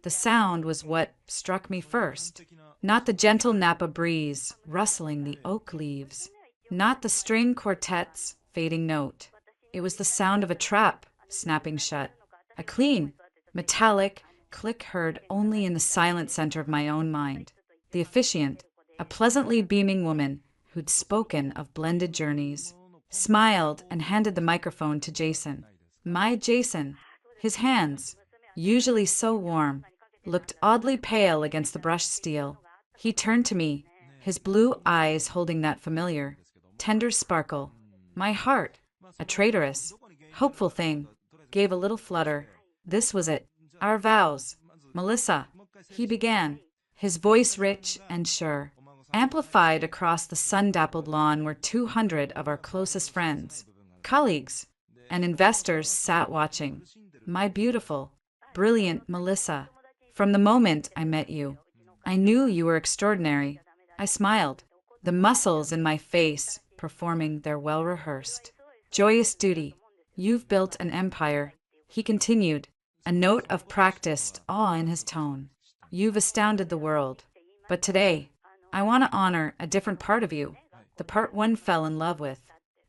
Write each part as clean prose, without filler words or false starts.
The sound was what struck me first. Not the gentle Napa breeze rustling the oak leaves, not the string quartet's fading note. It was the sound of a trap snapping shut, a clean, metallic click heard only in the silent center of my own mind. The officiant, a pleasantly beaming woman who'd spoken of blended journeys, smiled and handed the microphone to Jason. My Jason, his hands, usually so warm, looked oddly pale against the brushed steel. He turned to me, his blue eyes holding that familiar, tender sparkle. My heart, a traitorous, hopeful thing, gave a little flutter. This was it. Our vows. Melissa, he began, his voice rich and sure. Amplified across the sun-dappled lawn were 200 of our closest friends, colleagues, and investors sat watching. My beautiful, brilliant Melissa, from the moment I met you, I knew you were extraordinary. I smiled, the muscles in my face performing their well-rehearsed, joyous duty. You've built an empire, he continued, a note of practiced awe in his tone. You've astounded the world. But today, I want to honor a different part of you, the part one fell in love with,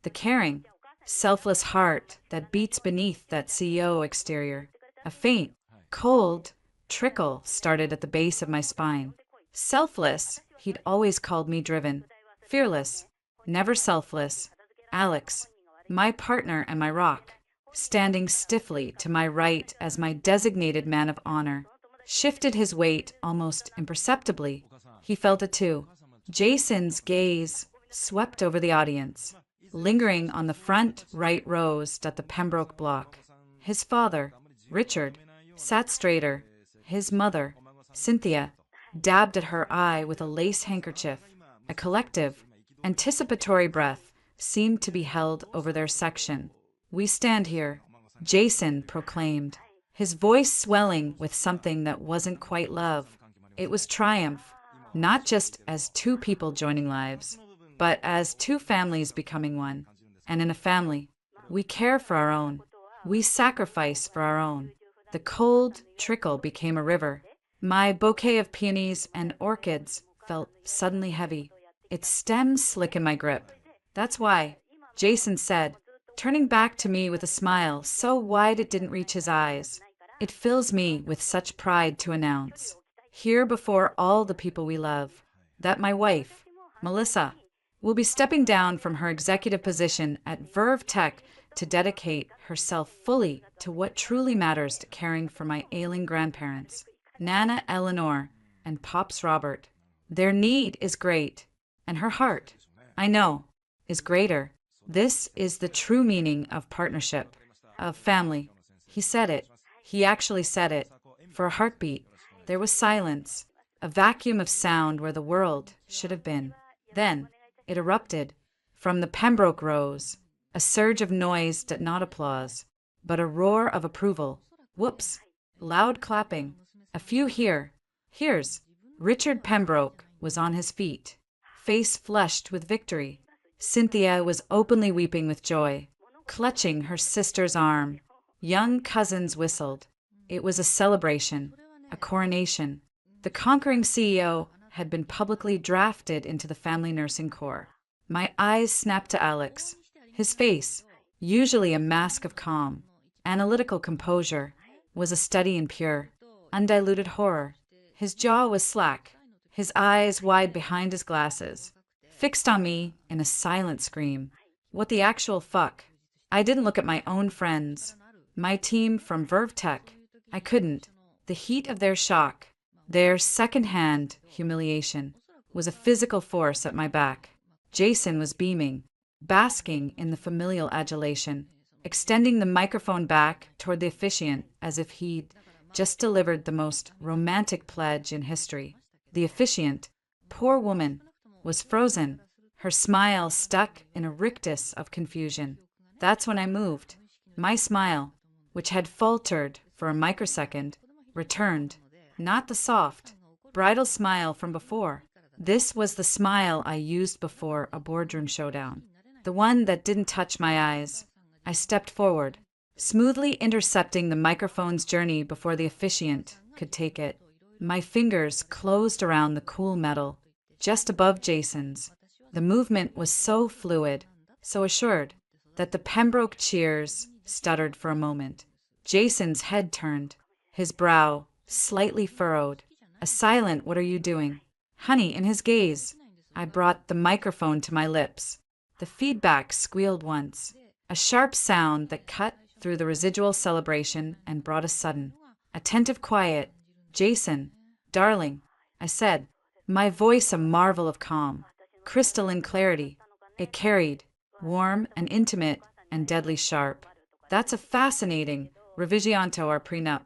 the caring, selfless heart that beats beneath that CEO exterior. A faint, cold trickle started at the base of my spine. Selfless, he'd always called me driven. Fearless, never selfless. Alex, my partner and my rock, standing stiffly to my right as my designated man of honor, shifted his weight almost imperceptibly. He felt it too. Jason's gaze swept over the audience, lingering on the front right rows at the Pembroke block. His father, Richard, sat straighter. His mother, Cynthia, dabbed at her eye with a lace handkerchief. A collective, anticipatory breath seemed to be held over their section. We stand here, Jason proclaimed, his voice swelling with something that wasn't quite love. It was triumph, not just as two people joining lives, but as two families becoming one. And in a family, we care for our own. We sacrifice for our own. The cold trickle became a river. My bouquet of peonies and orchids felt suddenly heavy, its stem slick in my grip. That's why, Jason said, turning back to me with a smile so wide it didn't reach his eyes. It fills me with such pride to announce, here before all the people we love, that my wife, Melissa, will be stepping down from her executive position at Verve Tech to dedicate herself fully to what truly matters to caring for my ailing grandparents, Nana Eleanor and Pops Robert. Their need is great, and her heart, I know, is greater. This is the true meaning of partnership, of family. He said it. He actually said it. For a heartbeat, there was silence, a vacuum of sound where the world should have been. Then it erupted. From the Pembroke rows, a surge of noise that not applause, but a roar of approval. Whoops! Loud clapping. A few hears. Richard Pembroke was on his feet, face flushed with victory. Cynthia was openly weeping with joy, clutching her sister's arm. Young cousins whistled. It was a celebration, a coronation. The conquering CEO had been publicly drafted into the family nursing corps. My eyes snapped to Alex. His face, usually a mask of calm, analytical composure, was a study in pure, undiluted horror. His jaw was slack, his eyes wide behind his glasses, fixed on me in a silent scream. What the actual fuck? I didn't look at my own friends, my team from Verve Tech. I couldn't. The heat of their shock, their second-hand humiliation, was a physical force at my back. Jason was beaming, basking in the familial adulation, extending the microphone back toward the officiant as if he'd just delivered the most romantic pledge in history. The officiant, poor woman, was frozen, her smile stuck in a rictus of confusion. That's when I moved. My smile, which had faltered for a microsecond, returned. Not the soft, bridal smile from before. This was the smile I used before a boardroom showdown. The one that didn't touch my eyes. I stepped forward, smoothly intercepting the microphone's journey before the officiant could take it. My fingers closed around the cool metal, just above Jason's. The movement was so fluid, so assured, that the Pembroke cheers stuttered for a moment. Jason's head turned, his brow slightly furrowed. A silent "what are you doing?" honey in his gaze. I brought the microphone to my lips. The feedback squealed once, a sharp sound that cut through the residual celebration and brought a sudden, attentive quiet. "Jason, darling," I said, my voice a marvel of calm, crystalline clarity. It carried, warm and intimate and deadly sharp. "That's a fascinating revisionto or prenup."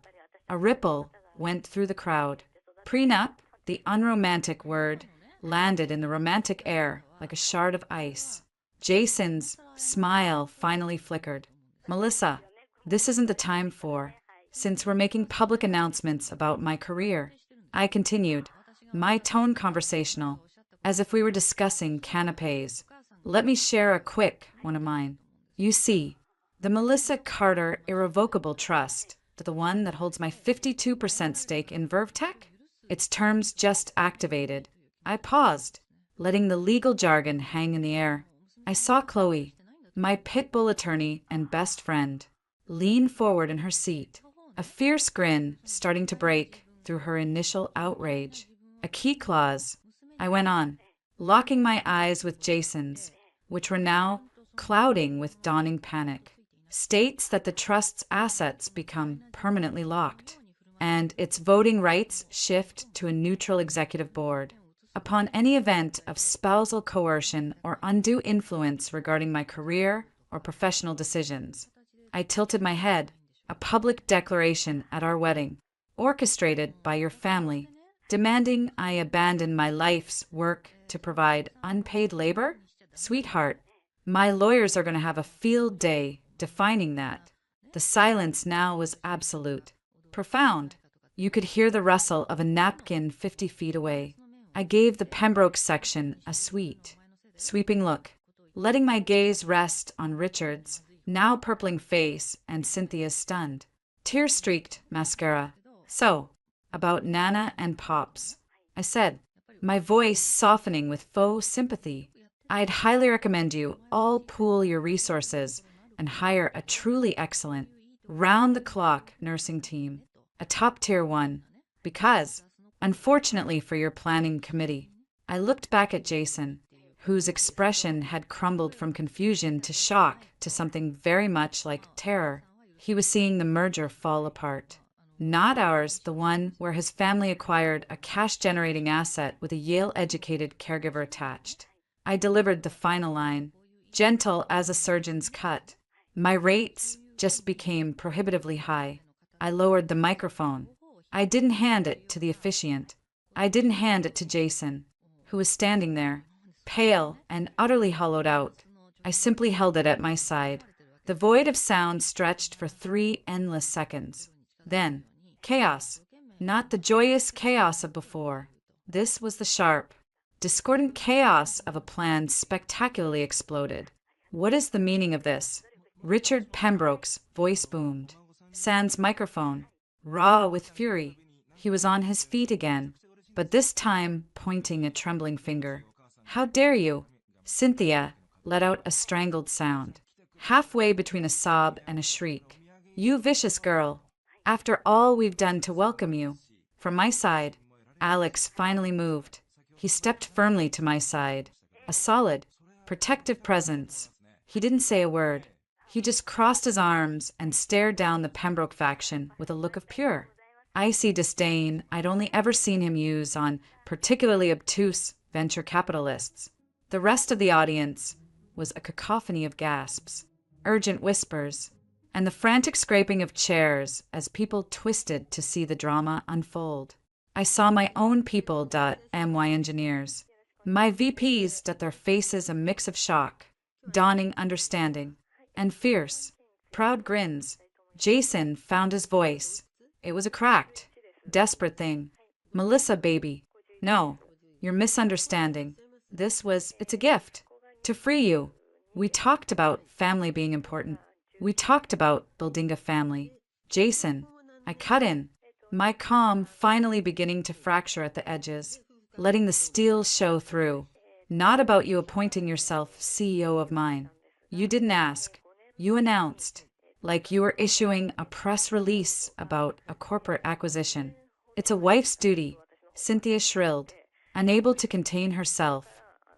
A ripple went through the crowd. Prenup, the unromantic word, landed in the romantic air like a shard of ice. Jason's smile finally flickered. "Melissa, this isn't the time for, since we're making public announcements about my career." I continued, my tone conversational, as if we were discussing canapes. "Let me share a quick one of mine. You see, the Melissa Carter Irrevocable Trust, the one that holds my 52% stake in VerveTech, its terms just activated." I paused, letting the legal jargon hang in the air. I saw Chloe, my pit bull attorney and best friend, lean forward in her seat, a fierce grin starting to break through her initial outrage. "A key clause," I went on, locking my eyes with Jason's, which were now clouding with dawning panic, "states that the trust's assets become permanently locked, and its voting rights shift to a neutral executive board. Upon any event of spousal coercion or undue influence regarding my career or professional decisions." I tilted my head, "a public declaration at our wedding, orchestrated by your family, demanding I abandon my life's work to provide unpaid labor? Sweetheart, my lawyers are going to have a field day defining that." The silence now was absolute, profound. You could hear the rustle of a napkin 50 feet away. I gave the Pembroke section a sweeping look, letting my gaze rest on Richard's now purpling face and Cynthia's stunned, tear-streaked mascara. "So, about Nana and Pops," I said, my voice softening with faux sympathy. "I'd highly recommend you all pool your resources and hire a truly excellent, round-the-clock nursing team, a top-tier one, because, unfortunately for your planning committee." I looked back at Jason, whose expression had crumbled from confusion to shock to something very much like terror. He was seeing the merger fall apart. Not ours, the one where his family acquired a cash-generating asset with a Yale-educated caregiver attached. I delivered the final line, gentle as a surgeon's cut. My rates just became prohibitively high. I lowered the microphone. I didn't hand it to the officiant. I didn't hand it to Jason, who was standing there, pale and utterly hollowed out. I simply held it at my side. The void of sound stretched for 3 endless seconds. Then, chaos. Not the joyous chaos of before. This was the sharp, discordant chaos of a plan spectacularly exploded. "What is the meaning of this?" Richard Pembroke's voice boomed. Sans microphone, raw with fury. He was on his feet again, but this time pointing a trembling finger. "How dare you?" Cynthia let out a strangled sound, halfway between a sob and a shriek. "You vicious girl! After all we've done to welcome you." From my side, Alex finally moved. He stepped firmly to my side, a solid, protective presence. He didn't say a word. He just crossed his arms and stared down the Pembroke faction with a look of pure, icy disdain I'd only ever seen him use on particularly obtuse venture capitalists. The rest of the audience was a cacophony of gasps, urgent whispers, and the frantic scraping of chairs as people twisted to see the drama unfold. I saw my own people.my engineers, my VPs, their faces a mix of shock, dawning understanding, and fierce, proud grins. Jason found his voice. It was a cracked, desperate thing. "Melissa, baby. No, you're misunderstanding. It's a gift. To free you. We talked about family being important. We talked about building a family." "Jason," I cut in, my calm finally beginning to fracture at the edges, letting the steel show through. Not about you appointing yourself CEO of mine. You didn't ask. You announced, like you were issuing a press release about a corporate acquisition. It's a wife's duty, Cynthia shrilled, unable to contain herself,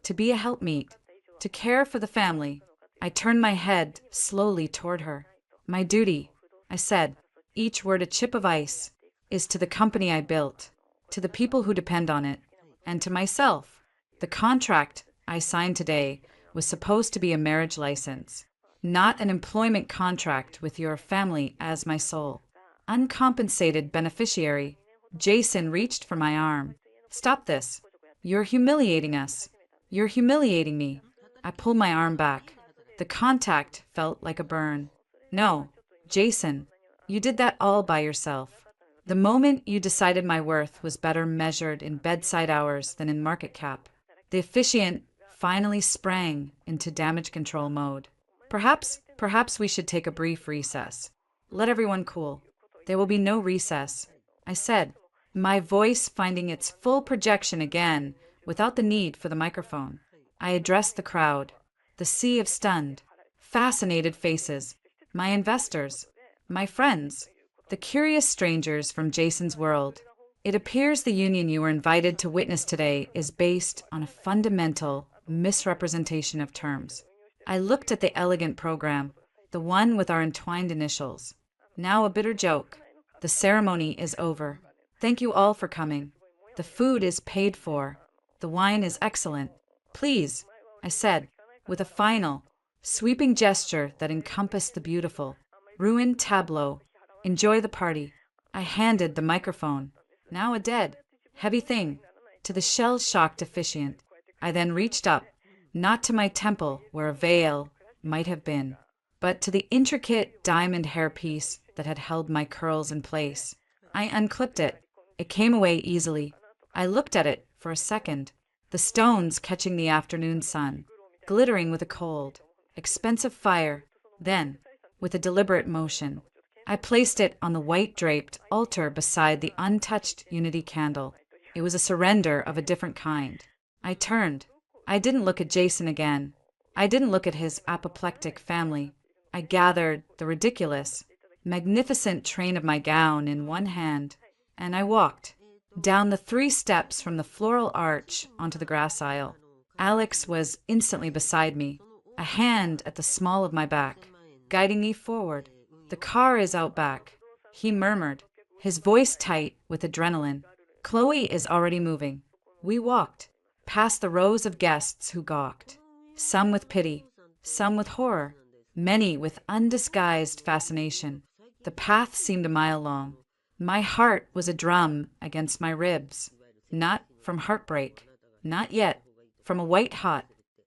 to be a helpmeet, to care for the family. I turned my head slowly toward her. My duty, I said, each word a chip of ice, is to the company I built, to the people who depend on it, and to myself. The contract I signed today was supposed to be a marriage license, not an employment contract with your family as my sole uncompensated beneficiary. Jason reached for my arm. Stop this. You're humiliating us. You're humiliating me. I pulled my arm back. The contact felt like a burn. No, Jason, you did that all by yourself. The moment you decided my worth was better measured in bedside hours than in market cap, the officiant finally sprang into damage control mode. Perhaps we should take a brief recess. Let everyone cool. There will be no recess, I said, my voice finding its full projection again without the need for the microphone. I addressed the crowd, the sea of stunned, fascinated faces, my investors, my friends, the curious strangers from Jason's world. It appears the union you were invited to witness today is based on a fundamental misrepresentation of terms. I looked at the elegant program, the one with our entwined initials. Now a bitter joke. The ceremony is over. Thank you all for coming. The food is paid for. The wine is excellent. Please, I said, with a final, sweeping gesture that encompassed the beautiful, ruined tableau. Enjoy the party. I handed the microphone, now a dead, heavy thing, to the shell-shocked officiant. I then reached up, not to my temple where a veil might have been, but to the intricate diamond hairpiece that had held my curls in place. I unclipped it. It came away easily. I looked at it for a second, the stones catching the afternoon sun, glittering with a cold, expensive fire. Then, with a deliberate motion, I placed it on the white-draped altar beside the untouched unity candle. It was a surrender of a different kind. I turned. I didn't look at Jason again. I didn't look at his apoplectic family. I gathered the ridiculous, magnificent train of my gown in one hand, and I walked down the 3 steps from the floral arch onto the grass aisle. Alex was instantly beside me, a hand at the small of my back, guiding me forward. The car is out back, he murmured, his voice tight with adrenaline. Chloe is already moving. We walked, past the rows of guests who gawked, some with pity, some with horror, many with undisguised fascination. The path seemed a mile long. My heart was a drum against my ribs, not from heartbreak, not yet, from a white-hot,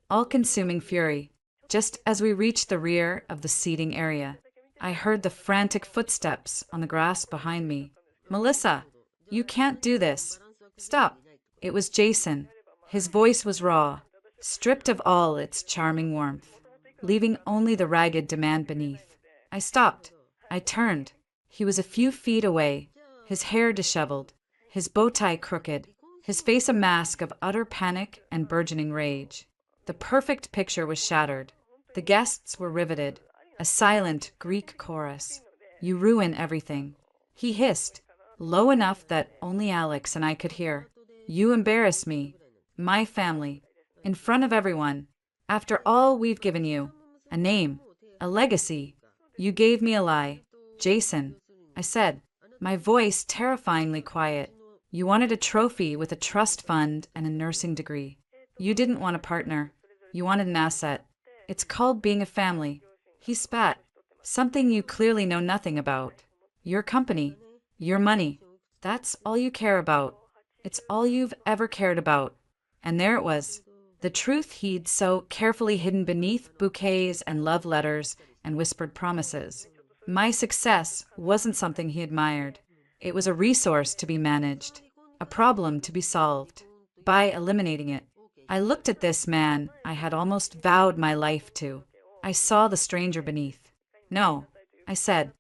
all-consuming fury. Just as we reached the rear of the seating area, I heard the frantic footsteps on the grass behind me. Melissa, you can't do this. Stop. It was Jason. His voice was raw, stripped of all its charming warmth, leaving only the ragged demand beneath. I stopped. I turned. He was a few feet away, his hair disheveled, his bow tie crooked, his face a mask of utter panic and burgeoning rage. The perfect picture was shattered. The guests were riveted. A silent Greek chorus. You ruin everything. He hissed, low enough that only Alex and I could hear. You embarrass me, my family, in front of everyone. After all we've given you, a name, a legacy, you gave me a lie. Jason, I said, my voice terrifyingly quiet. You wanted a trophy with a trust fund and a nursing degree. You didn't want a partner. You wanted an asset. It's called being a family. He spat. Something you clearly know nothing about. Your company. Your money. That's all you care about. It's all you've ever cared about. And there it was. The truth he'd so carefully hidden beneath bouquets and love letters and whispered promises. My success wasn't something he admired. It was a resource to be managed, a problem to be solved. By eliminating it, I looked at this man I had almost vowed my life to. I saw the stranger beneath. No, I said,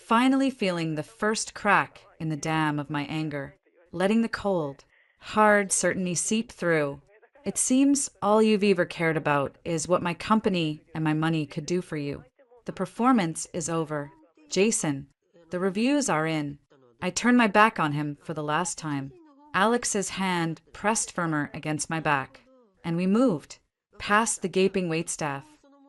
finally feeling the first crack in the dam of my anger, letting the cold, hard certainty seep through. It seems all you've ever cared about is what my company and my money could do for you. The performance is over. Jason, the reviews are in. I turn my back on him for the last time. Alex's hand pressed firmer against my back, and we moved, past the gaping waitstaff,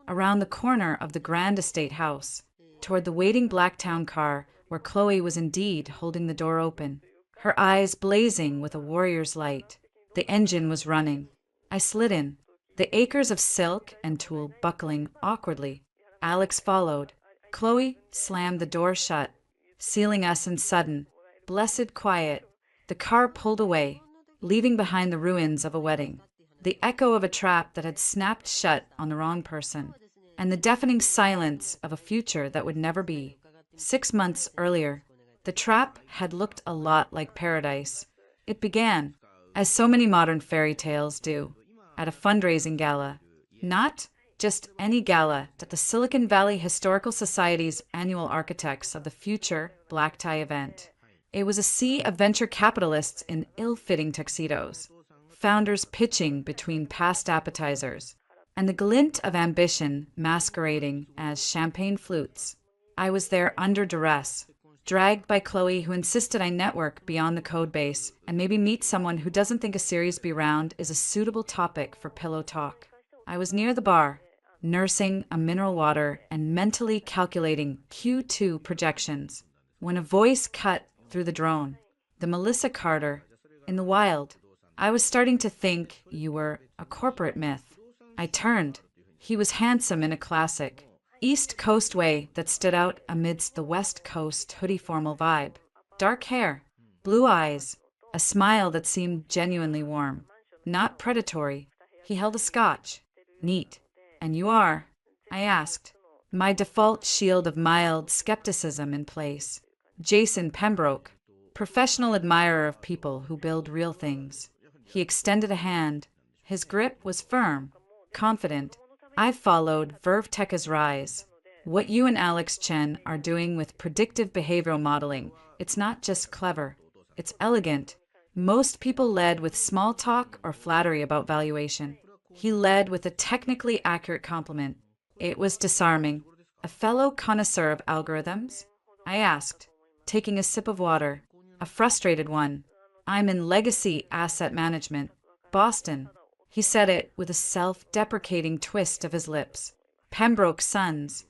around the corner of the Grand Estate house, toward the waiting Blacktown car where Chloe was indeed holding the door open, her eyes blazing with a warrior's light. The engine was running. I slid in, the acres of silk and tulle buckling awkwardly. Alex followed. Chloe slammed the door shut, sealing us in sudden, blessed quiet. The car pulled away, leaving behind the ruins of a wedding, the echo of a trap that had snapped shut on the wrong person, and the deafening silence of a future that would never be. 6 months earlier, the trap had looked a lot like paradise. It began, as so many modern fairy tales do, at a fundraising gala. Not just any gala, but the Silicon Valley Historical Society's annual Architects of the Future black tie event. It was a sea of venture capitalists in ill-fitting tuxedos, founders pitching between past appetizers, and the glint of ambition masquerading as champagne flutes. I was there under duress, dragged by Chloe, who insisted I network beyond the code base and maybe meet someone who doesn't think a series be round is a suitable topic for pillow talk. I was near the bar, nursing a mineral water and mentally calculating Q2 projections, when a voice cut through the drone. The Melissa Carter, in the wild. I was starting to think you were a corporate myth. I turned. He was handsome in a classic East Coast way that stood out amidst the West Coast hoodie formal vibe. Dark hair, blue eyes, a smile that seemed genuinely warm, not predatory. He held a scotch. Neat. And you are? I asked, my default shield of mild skepticism in place. Jason Pembroke, professional admirer of people who build real things. He extended a hand. His grip was firm, confident. I followed Verve Teka's rise. What you and Alex Chen are doing with predictive behavioral modeling, it's not just clever, it's elegant. Most people led with small talk or flattery about valuation. He led with a technically accurate compliment. It was disarming. A fellow connoisseur of algorithms? I asked, taking a sip of water, a frustrated one. I'm in legacy asset management. Boston. He said it with a self-deprecating twist of his lips. Pembroke Sons.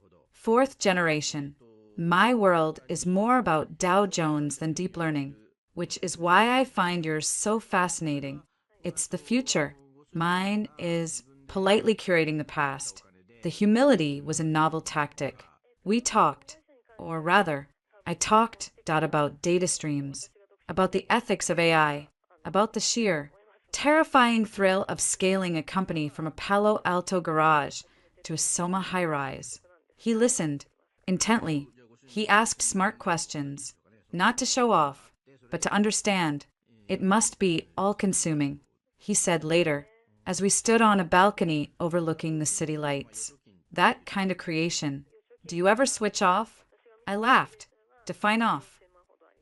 4th generation. My world is more about Dow Jones than deep learning, which is why I find yours so fascinating. It's the future. Mine is politely curating the past. The humility was a novel tactic. We talked, or rather, I talked about data streams, about the ethics of AI, about the sheer, terrifying thrill of scaling a company from a Palo Alto garage to a Soma high-rise. He listened, intently. He asked smart questions, not to show off, but to understand. It must be all-consuming, he said later, as we stood on a balcony overlooking the city lights. That kind of creation. Do you ever switch off? I laughed. Define off.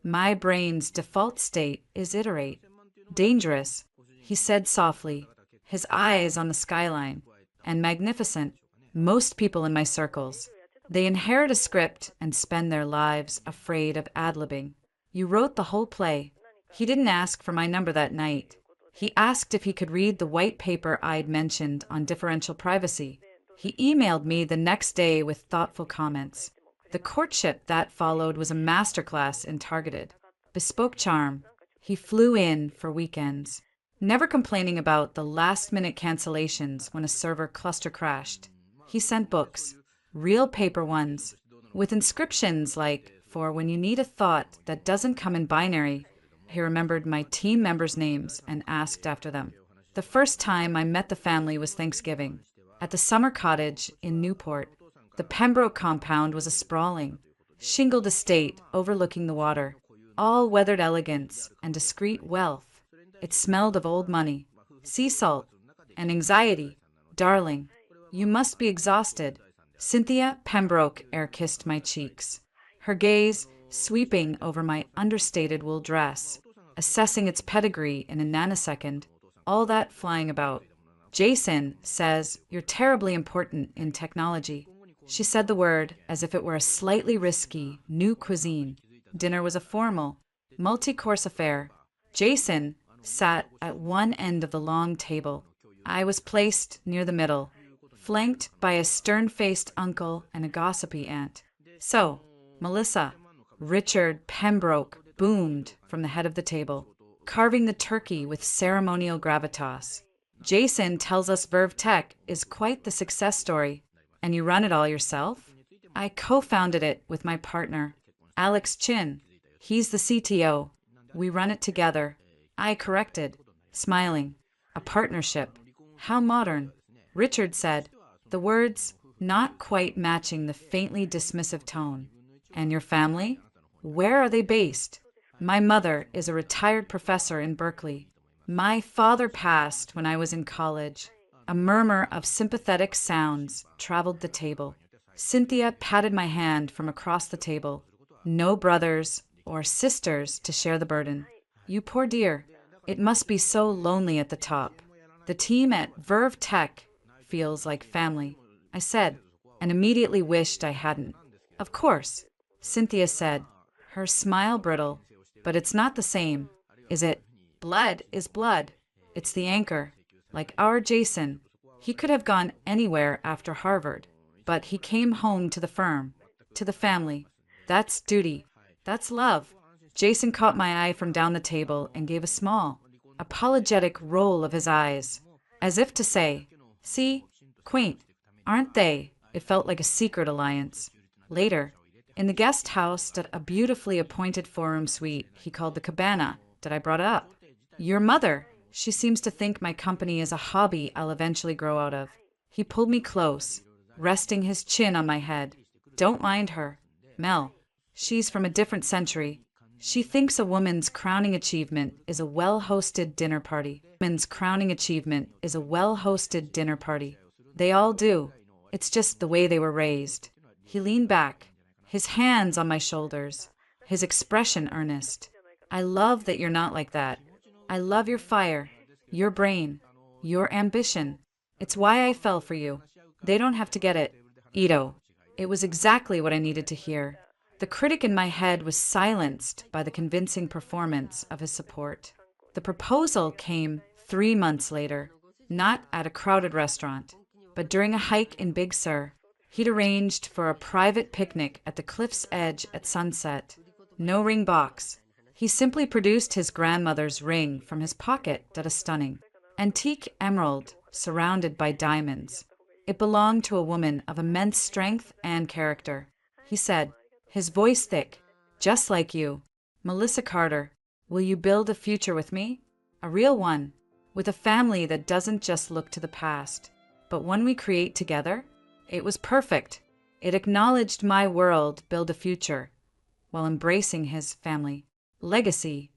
My brain's default state is iterate. Dangerous, he said softly, his eyes on the skyline. And magnificent. Most people in my circles. They inherit a script and spend their lives afraid of ad-libbing. You wrote the whole play. He didn't ask for my number that night. He asked if he could read the white paper I'd mentioned on differential privacy. He emailed me the next day with thoughtful comments. The courtship that followed was a masterclass in targeted, bespoke charm. He flew in for weekends, never complaining about the last-minute cancellations when a server cluster crashed. He sent books, real paper ones, with inscriptions like, for when you need a thought that doesn't come in binary. He remembered my team members' names and asked after them. The first time I met the family was Thanksgiving, at the summer cottage in Newport. The Pembroke compound was a sprawling, shingled estate overlooking the water, all weathered elegance and discreet wealth. It smelled of old money, sea salt, and anxiety. Darling, you must be exhausted. Cynthia Pembroke air-kissed my cheeks. her gaze sweeping over my understated wool dress, assessing its pedigree in a nanosecond, all that flying about. Jason says you're terribly important in technology. She said the word as if it were a slightly risky new cuisine. Dinner was a formal, multi-course affair. Jason sat at one end of the long table. I was placed near the middle, flanked by a stern-faced uncle and a gossipy aunt. So, Melissa, Richard Pembroke boomed from the head of the table, carving the turkey with ceremonial gravitas. Jason tells us Verve Tech is quite the success story. And you run it all yourself? I co-founded it with my partner, Alex Chin. He's the CTO. We run it together. I corrected, smiling. A partnership. How modern. Richard said, the words not quite matching the faintly dismissive tone. And your family? Where are they based? My mother is a retired professor in Berkeley. My father passed when I was in college. A murmur of sympathetic sounds traveled the table. Cynthia patted my hand from across the table. No brothers or sisters to share the burden. You poor dear. It must be so lonely at the top. The team at Verve Tech feels like family, I said, and immediately wished I hadn't. Of course, Cynthia said, her smile brittle. But it's not the same, is it? Blood is blood. It's the anchor. Like our Jason, he could have gone anywhere after Harvard, but he came home to the firm, to the family. That's duty. That's love. Jason caught my eye from down the table and gave a small, apologetic roll of his eyes, as if to say, see, quaint, aren't they? It felt like a secret alliance. Later, in the guest house at a beautifully appointed four-room suite he called the Cabana, that I brought up. Your mother. She seems to think my company is a hobby I'll eventually grow out of. He pulled me close, resting his chin on my head. Don't mind her. Mel. She's from a different century. She thinks a woman's crowning achievement is a well-hosted dinner party. Woman's crowning achievement is a well-hosted dinner party. They all do. It's just the way they were raised. He leaned back, his hands on my shoulders, his expression earnest. I love that you're not like that. I love your fire, your brain, your ambition. It's why I fell for you. They don't have to get it. Ito. It was exactly what I needed to hear. The critic in my head was silenced by the convincing performance of his support. The proposal came 3 months later, not at a crowded restaurant, but during a hike in Big Sur. He'd arranged for a private picnic at the cliff's edge at sunset. No ring box. He simply produced his grandmother's ring from his pocket at a stunning antique emerald surrounded by diamonds. It belonged to a woman of immense strength and character. He said, his voice thick, just like you. Melissa Carter, will you build a future with me? A real one, with a family that doesn't just look to the past, but one we create together? It was perfect. It acknowledged my world build a future, while embracing his family. Legacy.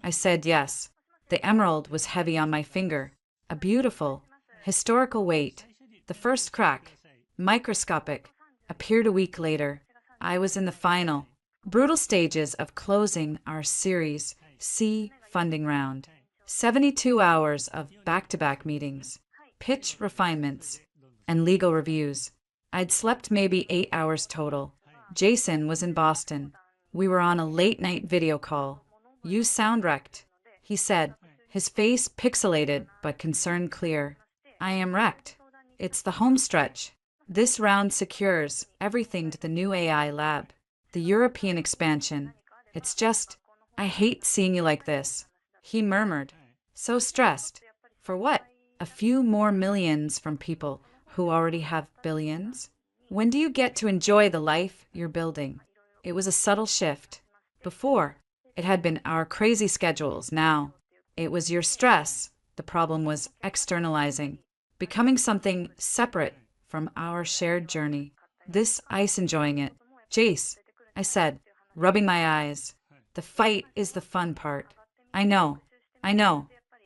I said yes. The emerald was heavy on my finger. A beautiful, historical weight. The first crack, microscopic, appeared a week later. I was in the final, brutal stages of closing our Series C funding round. 72 hours of back-to-back meetings, pitch refinements, and legal reviews. I'd slept maybe 8 hours total. Jason was in Boston. We were on a late-night video call. You sound wrecked, he said, his face pixelated but concern clear. I am wrecked. It's the home stretch. This round secures everything to the new AI lab, the European expansion. It's just, I hate seeing you like this, he murmured. So stressed. For what? A few more millions from people who already have billions? When do you get to enjoy the life you're building? It was a subtle shift. Before, it had been our crazy schedules. Now, it was your stress. The problem was externalizing, becoming something separate from our shared journey. This ice enjoying it. Jace, I said, rubbing my eyes. The fight is the fun part. I know,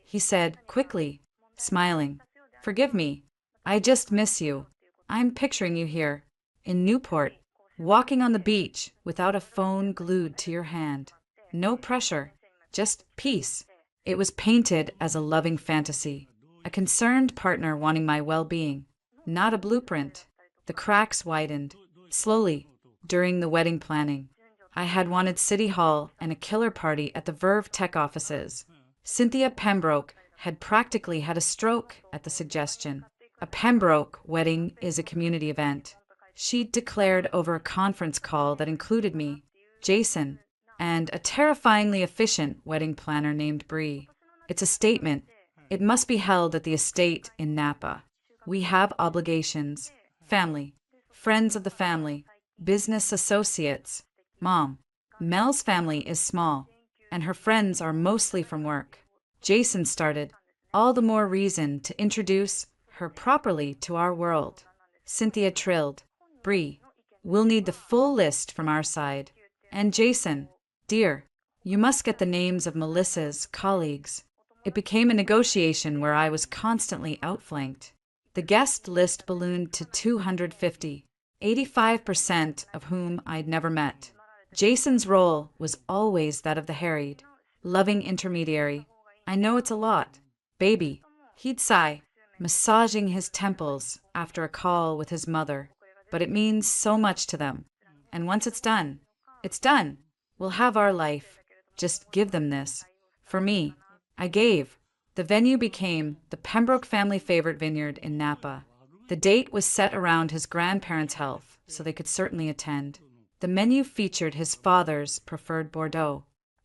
he said quickly, smiling. Forgive me. I just miss you. I'm picturing you here, in Newport, Walking on the beach without a phone glued to your hand. No pressure, just peace. It was painted as a loving fantasy, a concerned partner wanting my well-being, not a blueprint. The cracks widened, slowly, during the wedding planning. I had wanted City Hall and a killer party at the Verve Tech offices. Cynthia Pembroke had practically had a stroke at the suggestion. A Pembroke wedding is a community event. She declared over a conference call that included me, Jason, and a terrifyingly efficient wedding planner named Bree. It's a statement. It must be held at the estate in Napa. We have obligations. Family. Friends of the family. Business associates. Mom. Mel's family is small, and her friends are mostly from work. Jason started. All the more reason to introduce her properly to our world. Cynthia trilled. Bree, we'll need the full list from our side. And Jason, dear, you must get the names of Melissa's colleagues. It became a negotiation where I was constantly outflanked. The guest list ballooned to 250, 85% of whom I'd never met. Jason's role was always that of the harried, loving intermediary. I know it's a lot. Baby, he'd sigh, massaging his temples after a call with his mother. But it means so much to them. And once it's done, it's done. We'll have our life. Just give them this. For me, I gave. The venue became the Pembroke family favorite vineyard in Napa. The date was set around his grandparents' health, so they could certainly attend. The menu featured his father's preferred Bordeaux.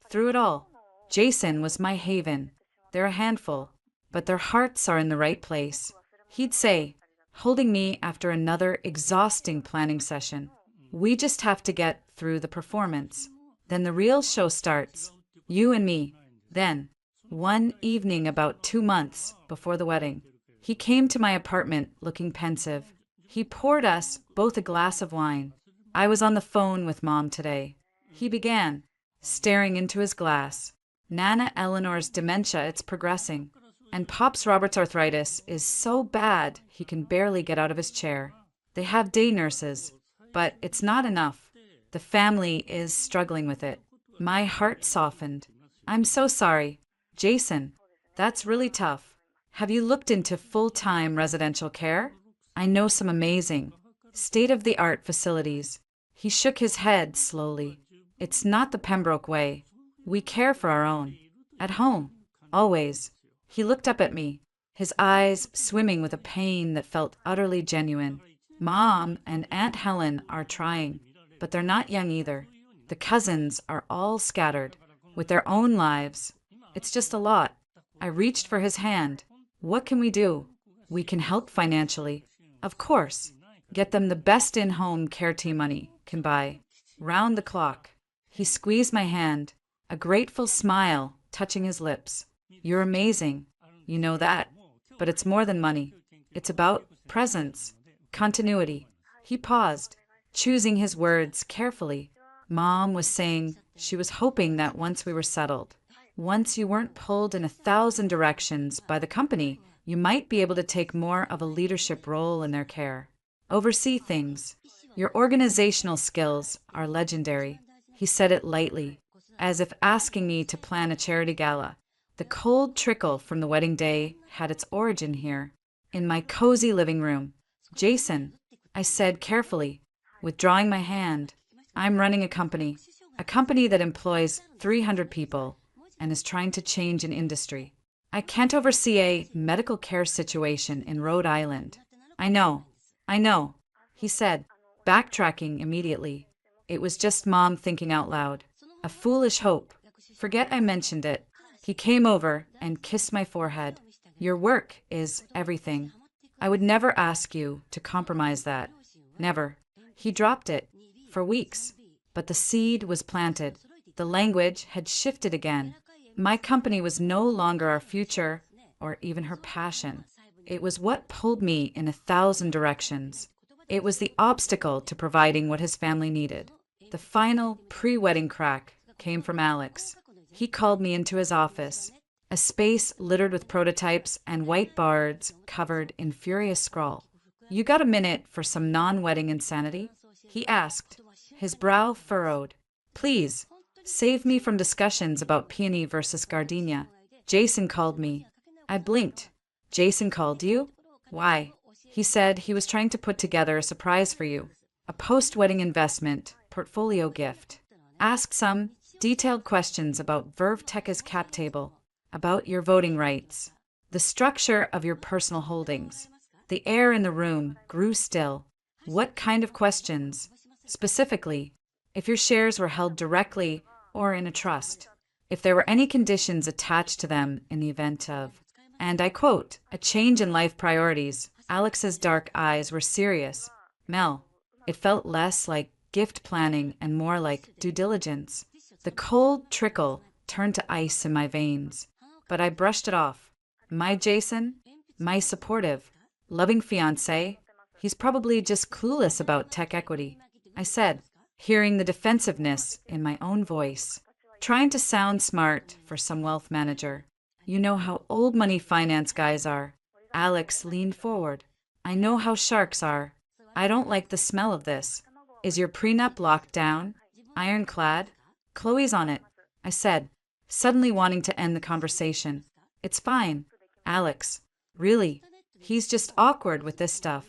Through it all, Jason was my haven. They're a handful, but their hearts are in the right place. He'd say, holding me after another exhausting planning session, we just have to get through the performance. Then the real show starts. You and me. Then, one evening about 2 months before the wedding, he came to my apartment looking pensive. He poured us both a glass of wine. I was on the phone with Mom today. He began, staring into his glass. Nana Eleanor's dementia, it's progressing. And Pops Robert's arthritis is so bad he can barely get out of his chair. They have day nurses, but it's not enough. The family is struggling with it. My heart softened. I'm so sorry. Jason, that's really tough. Have you looked into full-time residential care? I know some amazing, state-of-the-art facilities. He shook his head slowly. It's not the Pembroke way. We care for our own. At home. Always. He looked up at me, his eyes swimming with a pain that felt utterly genuine. Mom and Aunt Helen are trying, but they're not young either. The cousins are all scattered, with their own lives. It's just a lot. I reached for his hand. What can we do? We can help financially. Of course. Get them the best in-home care team money can buy. Round the clock. He squeezed my hand, a grateful smile touching his lips. You're amazing. You know that. But it's more than money. It's about presence, continuity. He paused, choosing his words carefully. Mom was saying she was hoping that once we were settled, once you weren't pulled in 1,000 directions by the company, you might be able to take more of a leadership role in their care. Oversee things. Your organizational skills are legendary. He said it lightly, as if asking me to plan a charity gala. The cold trickle from the wedding day had its origin here, in my cozy living room. Jason, I said carefully, withdrawing my hand, I'm running a company that employs 300 people and is trying to change an industry. I can't oversee a medical care situation in Rhode Island. I know, he said, backtracking immediately. It was just Mom thinking out loud. A foolish hope. Forget I mentioned it. He came over and kissed my forehead. Your work is everything. I would never ask you to compromise that. Never. He dropped it. For weeks. But the seed was planted. The language had shifted again. My company was no longer our future or even her passion. It was what pulled me in 1,000 directions. It was the obstacle to providing what his family needed. The final pre-wedding crack came from Alex. He called me into his office, a space littered with prototypes and white boards covered in furious scrawl. You got a minute for some non-wedding insanity? He asked, His brow furrowed. Please, save me from discussions about peony versus gardenia. Jason called me. I blinked. Jason called you? Why? He said he was trying to put together a surprise for you. A post-wedding investment, portfolio gift. Asked some detailed questions about Verve Tech's cap table, about your voting rights, the structure of your personal holdings. The air in the room grew still. What kind of questions? Specifically, if your shares were held directly or in a trust, if there were any conditions attached to them in the event of, and I quote, a change in life priorities. Alex's dark eyes were serious. Mel, it felt less like gift planning and more like due diligence. The cold trickle turned to ice in my veins, but I brushed it off. My Jason, my supportive, loving fiancé, he's probably just clueless about tech equity, I said, hearing the defensiveness in my own voice, trying to sound smart for some wealth manager. You know how old money finance guys are. Alex leaned forward. I know how sharks are. I don't like the smell of this. Is your prenup locked down? Ironclad? Chloe's on it, I said, suddenly wanting to end the conversation. It's fine. Alex. Really? He's just awkward with this stuff.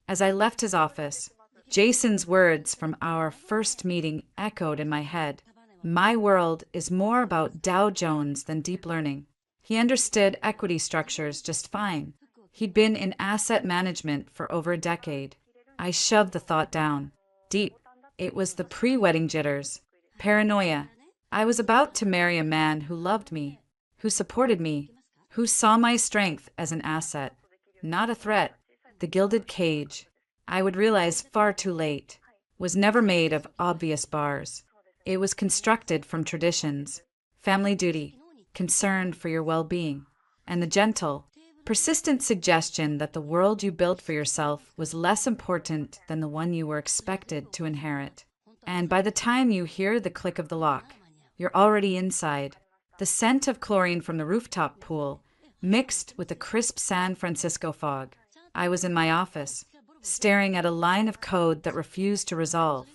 As I left his office, Jason's words from our first meeting echoed in my head. My world is more about Dow Jones than deep learning. He understood equity structures just fine. He'd been in asset management for over a decade. I shoved the thought down. Deep. It was the pre-wedding jitters. Paranoia. I was about to marry a man who loved me, who supported me, who saw my strength as an asset, not a threat. The gilded cage, I would realize far too late, was never made of obvious bars. It was constructed from traditions, family duty, concern for your well-being, and the gentle, persistent suggestion that the world you built for yourself was less important than the one you were expected to inherit. And by the time you hear the click of the lock, you're already inside. The scent of chlorine from the rooftop pool mixed with the crisp San Francisco fog. I was in my office, staring at a line of code that refused to resolve,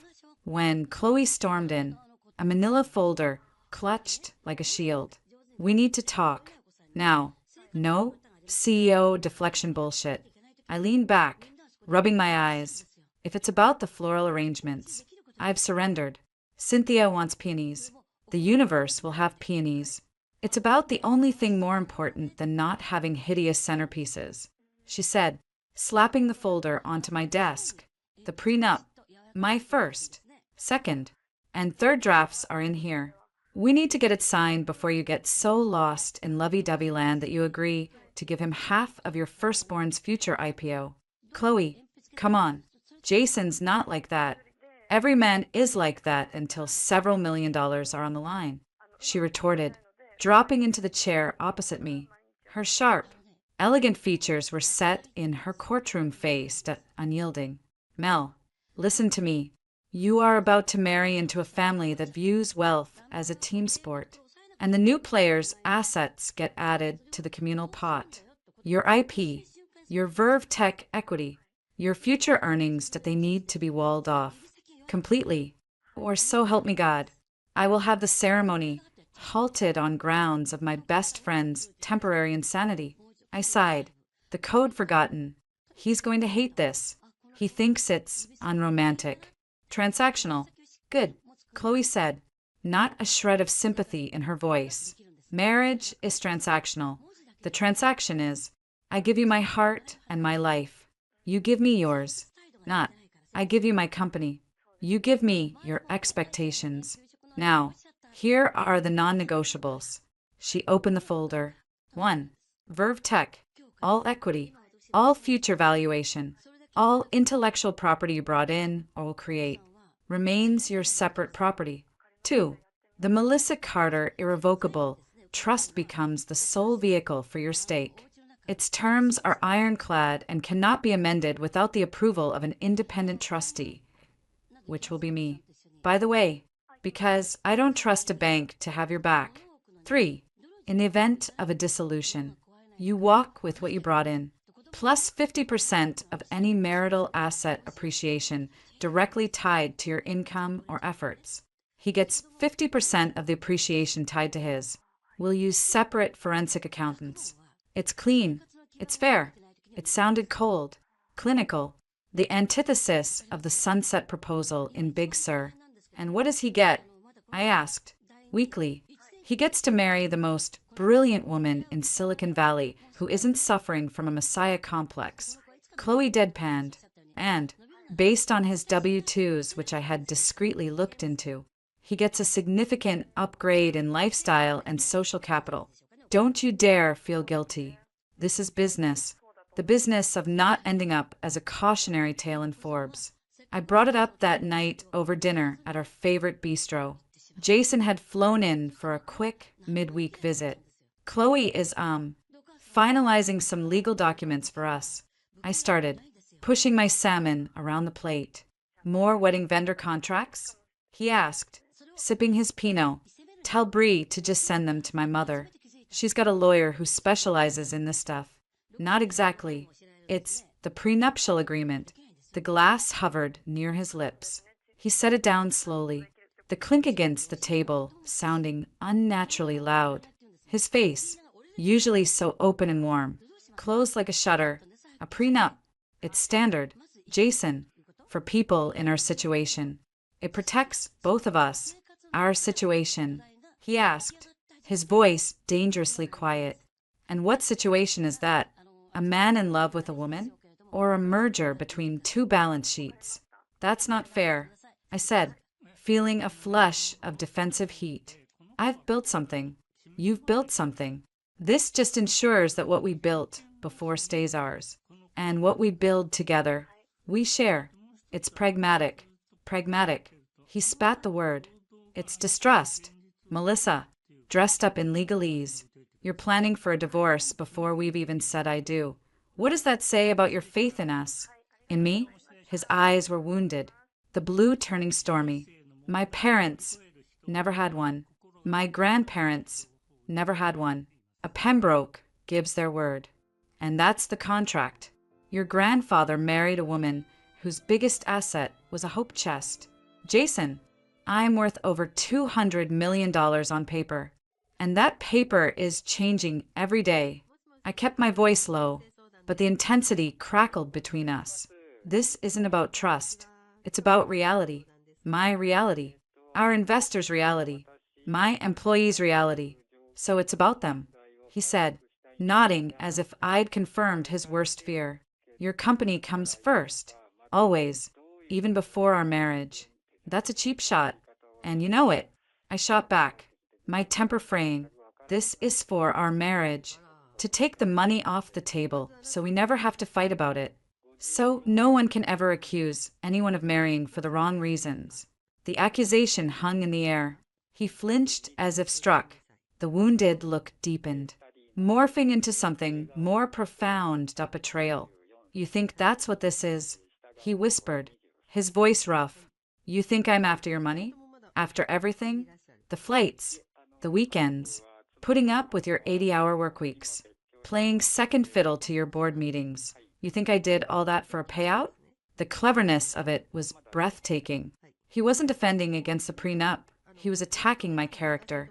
when Chloe stormed in, a manila folder clutched like a shield. We need to talk. Now. No CEO deflection bullshit. I leaned back, rubbing my eyes. If it's about the floral arrangements, I've surrendered. Cynthia wants peonies. The universe will have peonies. It's about the only thing more important than not having hideous centerpieces, she said, slapping the folder onto my desk. The prenup. My first, second, and third drafts are in here. We need to get it signed before you get so lost in lovey-dovey land that you agree to give him half of your firstborn's future IPO. Chloe, come on. Jason's not like that. Every man is like that until several $1 million are on the line, she retorted, dropping into the chair opposite me. Her sharp, elegant features were set in her courtroom face, unyielding. Mel, listen to me. You are about to marry into a family that views wealth as a team sport, and the new player's assets get added to the communal pot. Your IP, your Verve Tech equity, your future earnings that they need to be walled off. Completely. Or so help me God. I will have the ceremony halted on grounds of my best friend's temporary insanity. I sighed. The code forgotten. He's going to hate this. He thinks it's unromantic. Transactional. Good, Chloe said, not a shred of sympathy in her voice. Marriage is transactional. The transaction is, I give you my heart and my life. You give me yours. Not, I give you my company. You give me your expectations. Now, here are the non-negotiables. She opened the folder. 1. Verve Tech. All equity. All future valuation. All intellectual property you brought in or will create remains your separate property. 2. The Melissa Carter irrevocable trust becomes the sole vehicle for your stake. Its terms are ironclad and cannot be amended without the approval of an independent trustee, which will be me. By the way, because I don't trust a bank to have your back. 3. In the event of a dissolution, you walk with what you brought in. plus 50% of any marital asset appreciation directly tied to your income or efforts. He gets 50% of the appreciation tied to his. We'll use separate forensic accountants. It's clean. It's fair. It sounded cold, clinical, the antithesis of the sunset proposal in Big Sur. And what does he get? I asked, weakly. He gets to marry the most brilliant woman in Silicon Valley who isn't suffering from a messiah complex. Chloe deadpanned, and, based on his W-2s, which I had discreetly looked into, he gets a significant upgrade in lifestyle and social capital. Don't you dare feel guilty. This is business. The business of not ending up as a cautionary tale in Forbes. I brought it up that night over dinner at our favorite bistro. Jason had flown in for a quick midweek visit. Chloe is, finalizing some legal documents for us. I started, pushing my salmon around the plate. More wedding vendor contracts? He asked, sipping his Pinot. Tell Bree to just send them to my mother. She's got a lawyer who specializes in this stuff. Not exactly. It's the prenuptial agreement. The glass hovered near his lips. He set it down slowly, the clink against the table sounding unnaturally loud. His face, usually so open and warm, closed like a shutter. A prenup. It's standard, Jason, for people in our situation. It protects both of us. Our situation. He asked, his voice dangerously quiet. And what situation is that? A man in love with a woman? Or a merger between two balance sheets? That's not fair, I said, feeling a flush of defensive heat. I've built something. You've built something. This just ensures that what we built before stays ours. And what we build together, we share. It's pragmatic. Pragmatic. He spat the word. It's distrust. Melissa, dressed up in legalese. You're planning for a divorce before we've even said I do. What does that say about your faith in us? In me? His eyes were wounded, the blue turning stormy. My parents never had one. My grandparents never had one. A Pembroke gives their word. And that's the contract. Your grandfather married a woman whose biggest asset was a hope chest. Jason, I'm worth over $200 million on paper. And that paper is changing every day. I kept my voice low, but the intensity crackled between us. This isn't about trust. It's about reality. My reality. Our investors' reality. My employees' reality. So it's about them, he said, nodding as if I'd confirmed his worst fear. Your company comes first. Always. Even before our marriage. That's a cheap shot. And you know it. I shot back, my temper fraying. This is for our marriage. To take the money off the table so we never have to fight about it. So no one can ever accuse anyone of marrying for the wrong reasons. The accusation hung in the air. He flinched as if struck. The wounded look deepened, morphing into something more profound, a betrayal. You think that's what this is? He whispered, his voice rough. You think I'm after your money? After everything? The flights, the weekends, putting up with your 80-hour work weeks, playing second fiddle to your board meetings. You think I did all that for a payout? The cleverness of it was breathtaking. He wasn't defending against the prenup. He was attacking my character,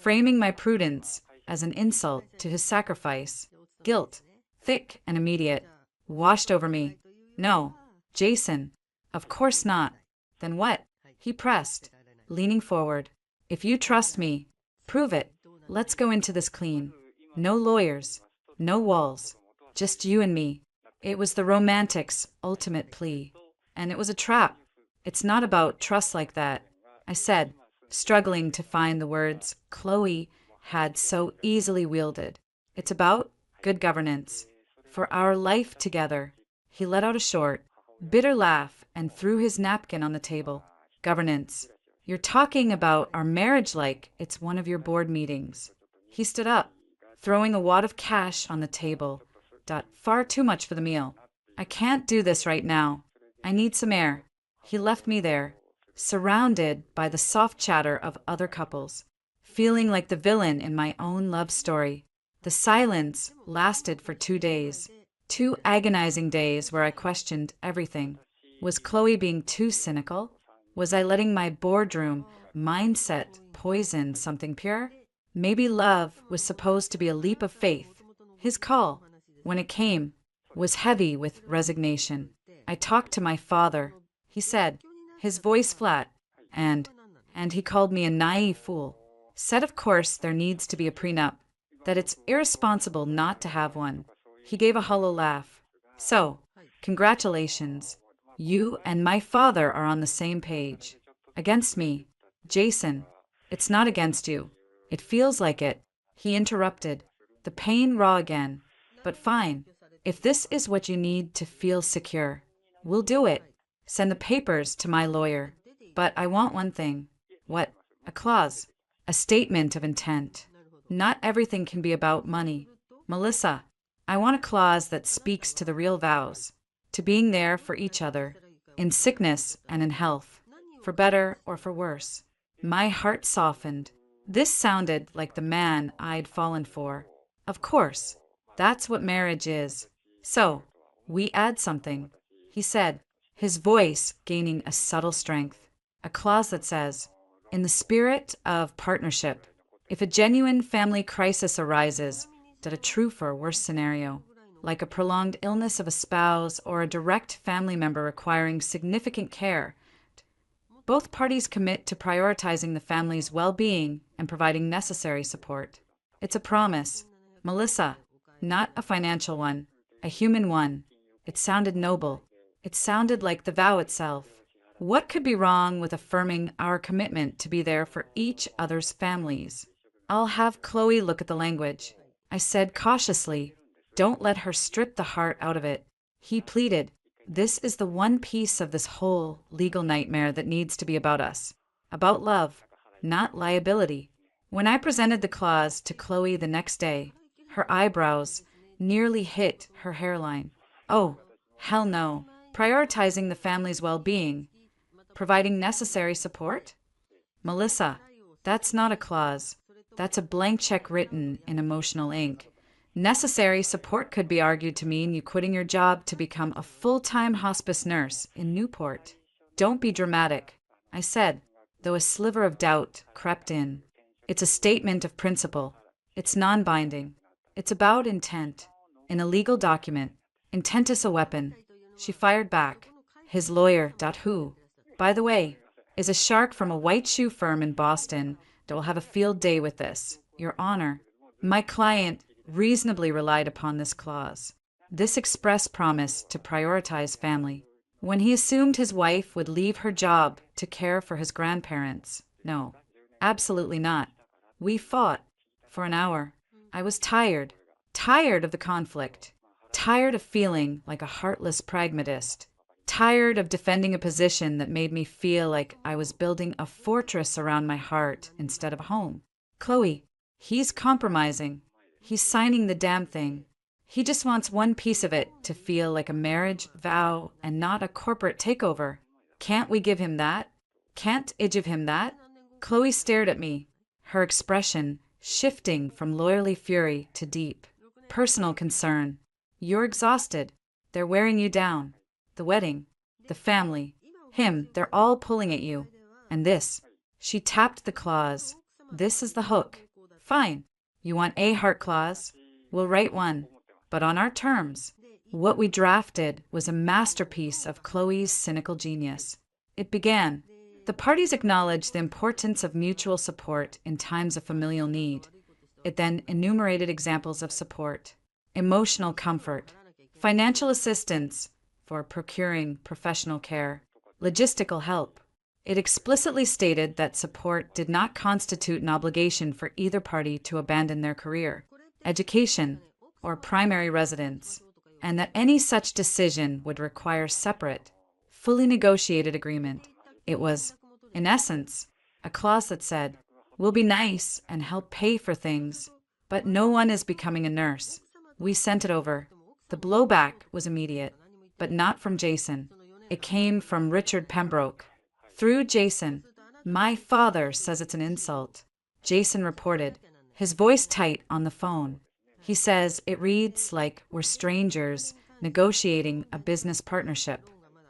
framing my prudence as an insult to his sacrifice. Guilt, thick and immediate, washed over me. No, Jason, of course not. Then what? He pressed, leaning forward. If you trust me, prove it. Let's go into this clean. No lawyers, no walls, just you and me. It was the romantic's ultimate plea. And it was a trap. It's not about trust like that, I said, struggling to find the words Chloe had so easily wielded. It's about good governance. For our life together. He let out a short, bitter laugh and threw his napkin on the table. Governance. You're talking about our marriage like it's one of your board meetings. He stood up, throwing a wad of cash on the table. Far too much for the meal. I can't do this right now. I need some air. He left me there, surrounded by the soft chatter of other couples, feeling like the villain in my own love story. The silence lasted for 2 days. 2 agonizing days where I questioned everything. Was Chloe being too cynical? Was I letting my boardroom mindset poison something pure? Maybe love was supposed to be a leap of faith. His call, when it came, was heavy with resignation. I talked to my father. He said, his voice flat, and he called me a naive fool. Said of course there needs to be a prenup, that it's irresponsible not to have one. He gave a hollow laugh. So, congratulations. You and my father are on the same page. Against me. Jason, it's not against you. It feels like it. He interrupted. The pain raw again. But fine. If this is what you need to feel secure, we'll do it. Send the papers to my lawyer. But I want one thing. What? A clause. A statement of intent. Not everything can be about money. Melissa, I want a clause that speaks to the real vows, to being there for each other, in sickness and in health, for better or for worse. My heart softened. This sounded like the man I'd fallen for. Of course, that's what marriage is. So, we add something, he said, his voice gaining a subtle strength. A clause that says, in the spirit of partnership, if a genuine family crisis arises, that a true for worst scenario, like a prolonged illness of a spouse or a direct family member requiring significant care, both parties commit to prioritizing the family's well-being and providing necessary support. It's a promise, Melissa, not a financial one, a human one. It sounded noble. It sounded like the vow itself. What could be wrong with affirming our commitment to be there for each other's families? I'll have Chloe look at the language, I said cautiously. Don't let her strip the heart out of it. He pleaded. This is the one piece of this whole legal nightmare that needs to be about us. About love, not liability. When I presented the clause to Chloe the next day, her eyebrows nearly hit her hairline. Oh, hell no. Prioritizing the family's well-being. Providing necessary support? Melissa, that's not a clause. That's a blank check written in emotional ink. Necessary support could be argued to mean you quitting your job to become a full-time hospice nurse in Newport. Don't be dramatic, I said, though a sliver of doubt crept in. It's a statement of principle. It's non-binding. It's about intent. In a legal document, intent is a weapon. She fired back. His lawyer, who, by the way, is a shark from a white shoe firm in Boston that will have a field day with this, Your Honor. My client reasonably relied upon this clause, this express promise to prioritize family. When he assumed his wife would leave her job to care for his grandparents, no, absolutely not. We fought for an hour. I was tired of the conflict, tired of feeling like a heartless pragmatist, tired of defending a position that made me feel like I was building a fortress around my heart instead of a home. Chloe, he's compromising. He's signing the damn thing. He just wants one piece of it to feel like a marriage vow and not a corporate takeover. Can't we give him that? Can't I give him that? Chloe stared at me, her expression shifting from loyally fury to deep, personal concern. You're exhausted. They're wearing you down. The wedding, the family, him, they're all pulling at you. And this, she tapped the clause. This is the hook. Fine. You want a heart clause? We'll write one, but on our terms. What we drafted was a masterpiece of Chloe's cynical genius. It began. The parties acknowledged the importance of mutual support in times of familial need. It then enumerated examples of support, emotional comfort, financial assistance for procuring professional care, logistical help. It explicitly stated that support did not constitute an obligation for either party to abandon their career, education, or primary residence, and that any such decision would require separate, fully negotiated agreement. It was, in essence, a clause that said, we'll be nice and help pay for things, but no one is becoming a nurse. We sent it over. The blowback was immediate, but not from Jason. It came from Richard Pembroke. Through Jason. My father says it's an insult. Jason reported, his voice tight on the phone. He says it reads like we're strangers negotiating a business partnership,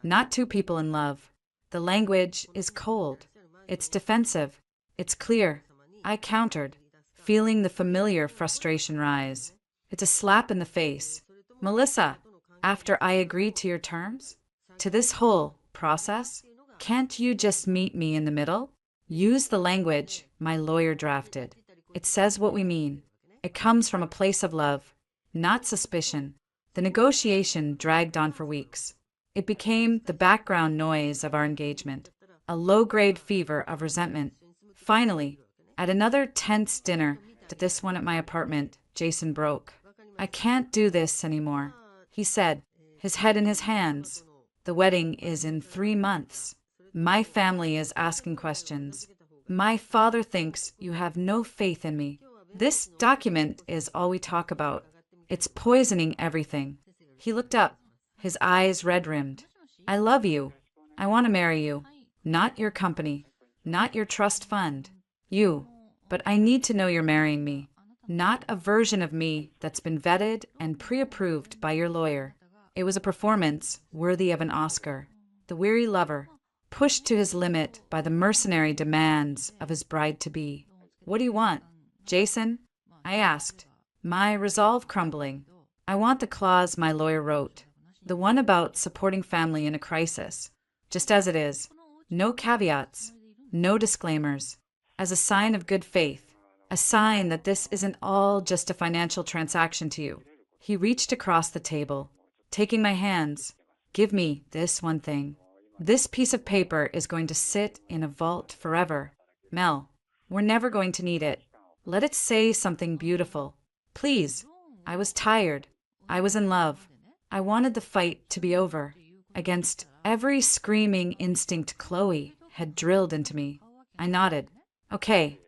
not two people in love. The language is cold. It's defensive. It's clear. I countered, feeling the familiar frustration rise. It's a slap in the face. Melissa, after I agreed to your terms? To this whole process? Can't you just meet me in the middle? Use the language my lawyer drafted. It says what we mean. It comes from a place of love, not suspicion. The negotiation dragged on for weeks. It became the background noise of our engagement, a low-grade fever of resentment. Finally, at another tense dinner, this one at my apartment, Jason broke. I can't do this anymore, he said, his head in his hands. The wedding is in 3 months. My family is asking questions. My father thinks you have no faith in me. This document is all we talk about. It's poisoning everything. He looked up, his eyes red-rimmed. I love you. I want to marry you. Not your company. Not your trust fund. You. But I need to know you're marrying me. Not a version of me that's been vetted and pre-approved by your lawyer. It was a performance worthy of an Oscar. The weary lover, pushed to his limit by the mercenary demands of his bride-to-be. What do you want, Jason? I asked, my resolve crumbling. I want the clause my lawyer wrote, the one about supporting family in a crisis, just as it is. No caveats, no disclaimers. As a sign of good faith, a sign that this isn't all just a financial transaction to you. He reached across the table, taking my hands. Give me this one thing. This piece of paper is going to sit in a vault forever. Mel, we're never going to need it. Let it say something beautiful. Please. I was tired. I was in love. I wanted the fight to be over. Against every screaming instinct Chloe had drilled into me. I nodded. Okay.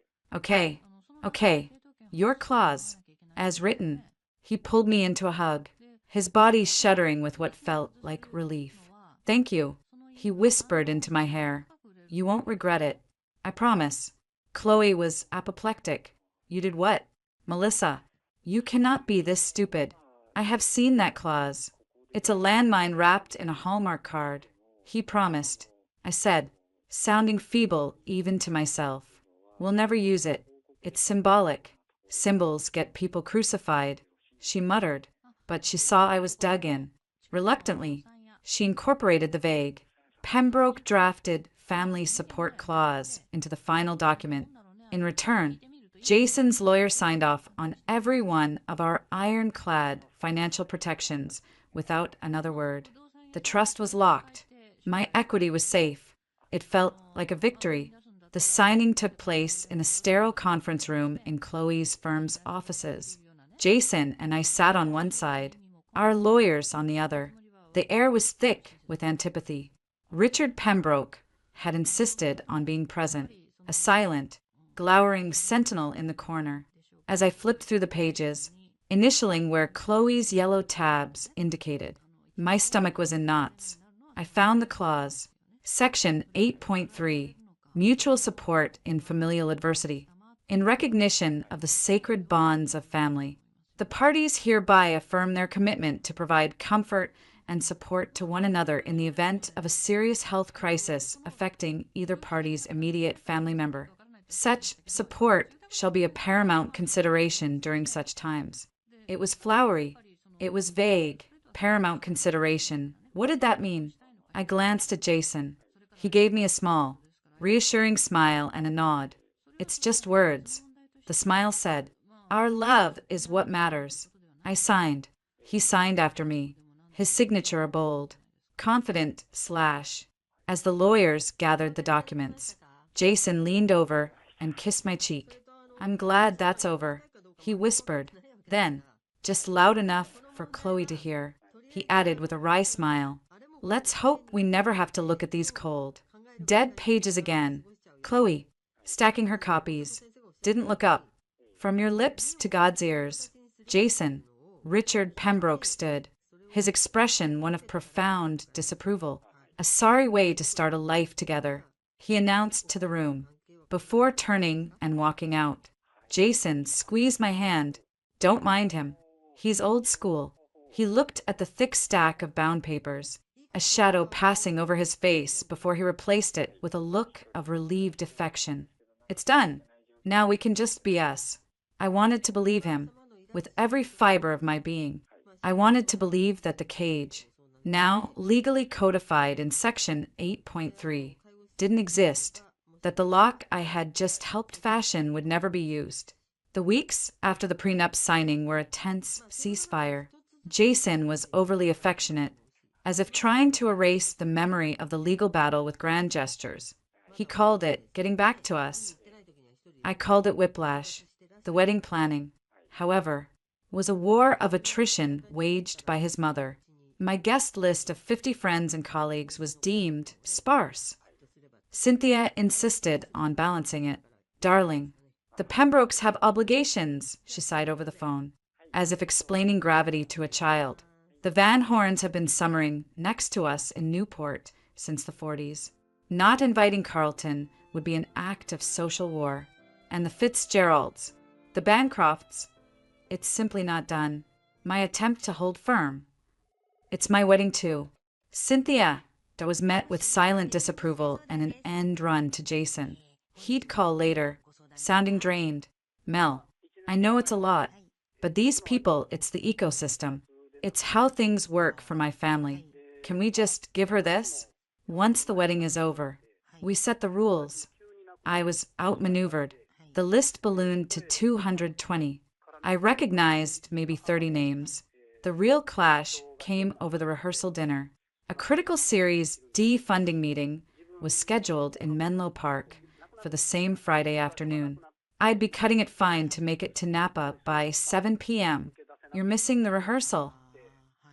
Your clause. As written. He pulled me into a hug, his body shuddering with what felt like relief. Thank you. He whispered into my hair. You won't regret it. I promise. Chloe was apoplectic. You did what? Melissa, you cannot be this stupid. I have seen that clause. It's a landmine wrapped in a Hallmark card. He promised. I said, sounding feeble even to myself. We'll never use it. It's symbolic. Symbols get people crucified. She muttered, but she saw I was dug in. Reluctantly, she incorporated the vague, Pembroke drafted family support clause into the final document. In return, Jason's lawyer signed off on every one of our ironclad financial protections without another word. The trust was locked. My equity was safe. It felt like a victory. The signing took place in a sterile conference room in Chloe's firm's offices. Jason and I sat on one side, our lawyers on the other. The air was thick with antipathy. Richard Pembroke had insisted on being present, a silent, glowering sentinel in the corner. As I flipped through the pages, initialing where Chloe's yellow tabs indicated, my stomach was in knots. I found the clause, Section 8.3, Mutual Support in Familial Adversity. In recognition of the sacred bonds of family, the parties hereby affirm their commitment to provide comfort and support to one another in the event of a serious health crisis affecting either party's immediate family member. Such support shall be a paramount consideration during such times. It was flowery. It was vague. Paramount consideration. What did that mean? I glanced at Jason. He gave me a small, reassuring smile and a nod. It's just words. The smile said, our love is what matters. I signed. He signed after me, his signature a bold, confident slash. As the lawyers gathered the documents, Jason leaned over and kissed my cheek. I'm glad that's over, he whispered. Then, just loud enough for Chloe to hear, he added with a wry smile, let's hope we never have to look at these cold, dead pages again. Chloe, stacking her copies, didn't look up. From your lips to God's ears. Jason, Richard Pembroke stood, his expression one of profound disapproval. A sorry way to start a life together, he announced to the room. Before turning and walking out, Jason squeezed my hand. Don't mind him. He's old school. He looked at the thick stack of bound papers, a shadow passing over his face before he replaced it with a look of relieved affection. It's done. Now we can just be us. I wanted to believe him, with every fiber of my being. I wanted to believe that the cage, now legally codified in Section 8.3, didn't exist, that the lock I had just helped fashion would never be used. The weeks after the prenup signing were a tense ceasefire. Jason was overly affectionate, as if trying to erase the memory of the legal battle with grand gestures. He called it getting back to us. I called it whiplash. The wedding planning, however, was a war of attrition waged by his mother. My guest list of 50 friends and colleagues was deemed sparse. Cynthia insisted on balancing it. Darling, the Pembrokes have obligations, she sighed over the phone, as if explaining gravity to a child. The Van Horns have been summering next to us in Newport since the 40s. Not inviting Carlton would be an act of social war. And the Fitzgeralds, the Bancrofts, it's simply not done. My attempt to hold firm. It's my wedding too. Cynthia, that was met with silent disapproval and an end run to Jason. He'd call later, sounding drained. Mel, I know it's a lot, but these people, it's the ecosystem. It's how things work for my family. Can we just give her this? Once the wedding is over, we set the rules. I was outmaneuvered. The list ballooned to 220. I recognized maybe 30 names. The real clash came over the rehearsal dinner. A critical series D funding meeting was scheduled in Menlo Park for the same Friday afternoon. I'd be cutting it fine to make it to Napa by 7 p.m. You're missing the rehearsal.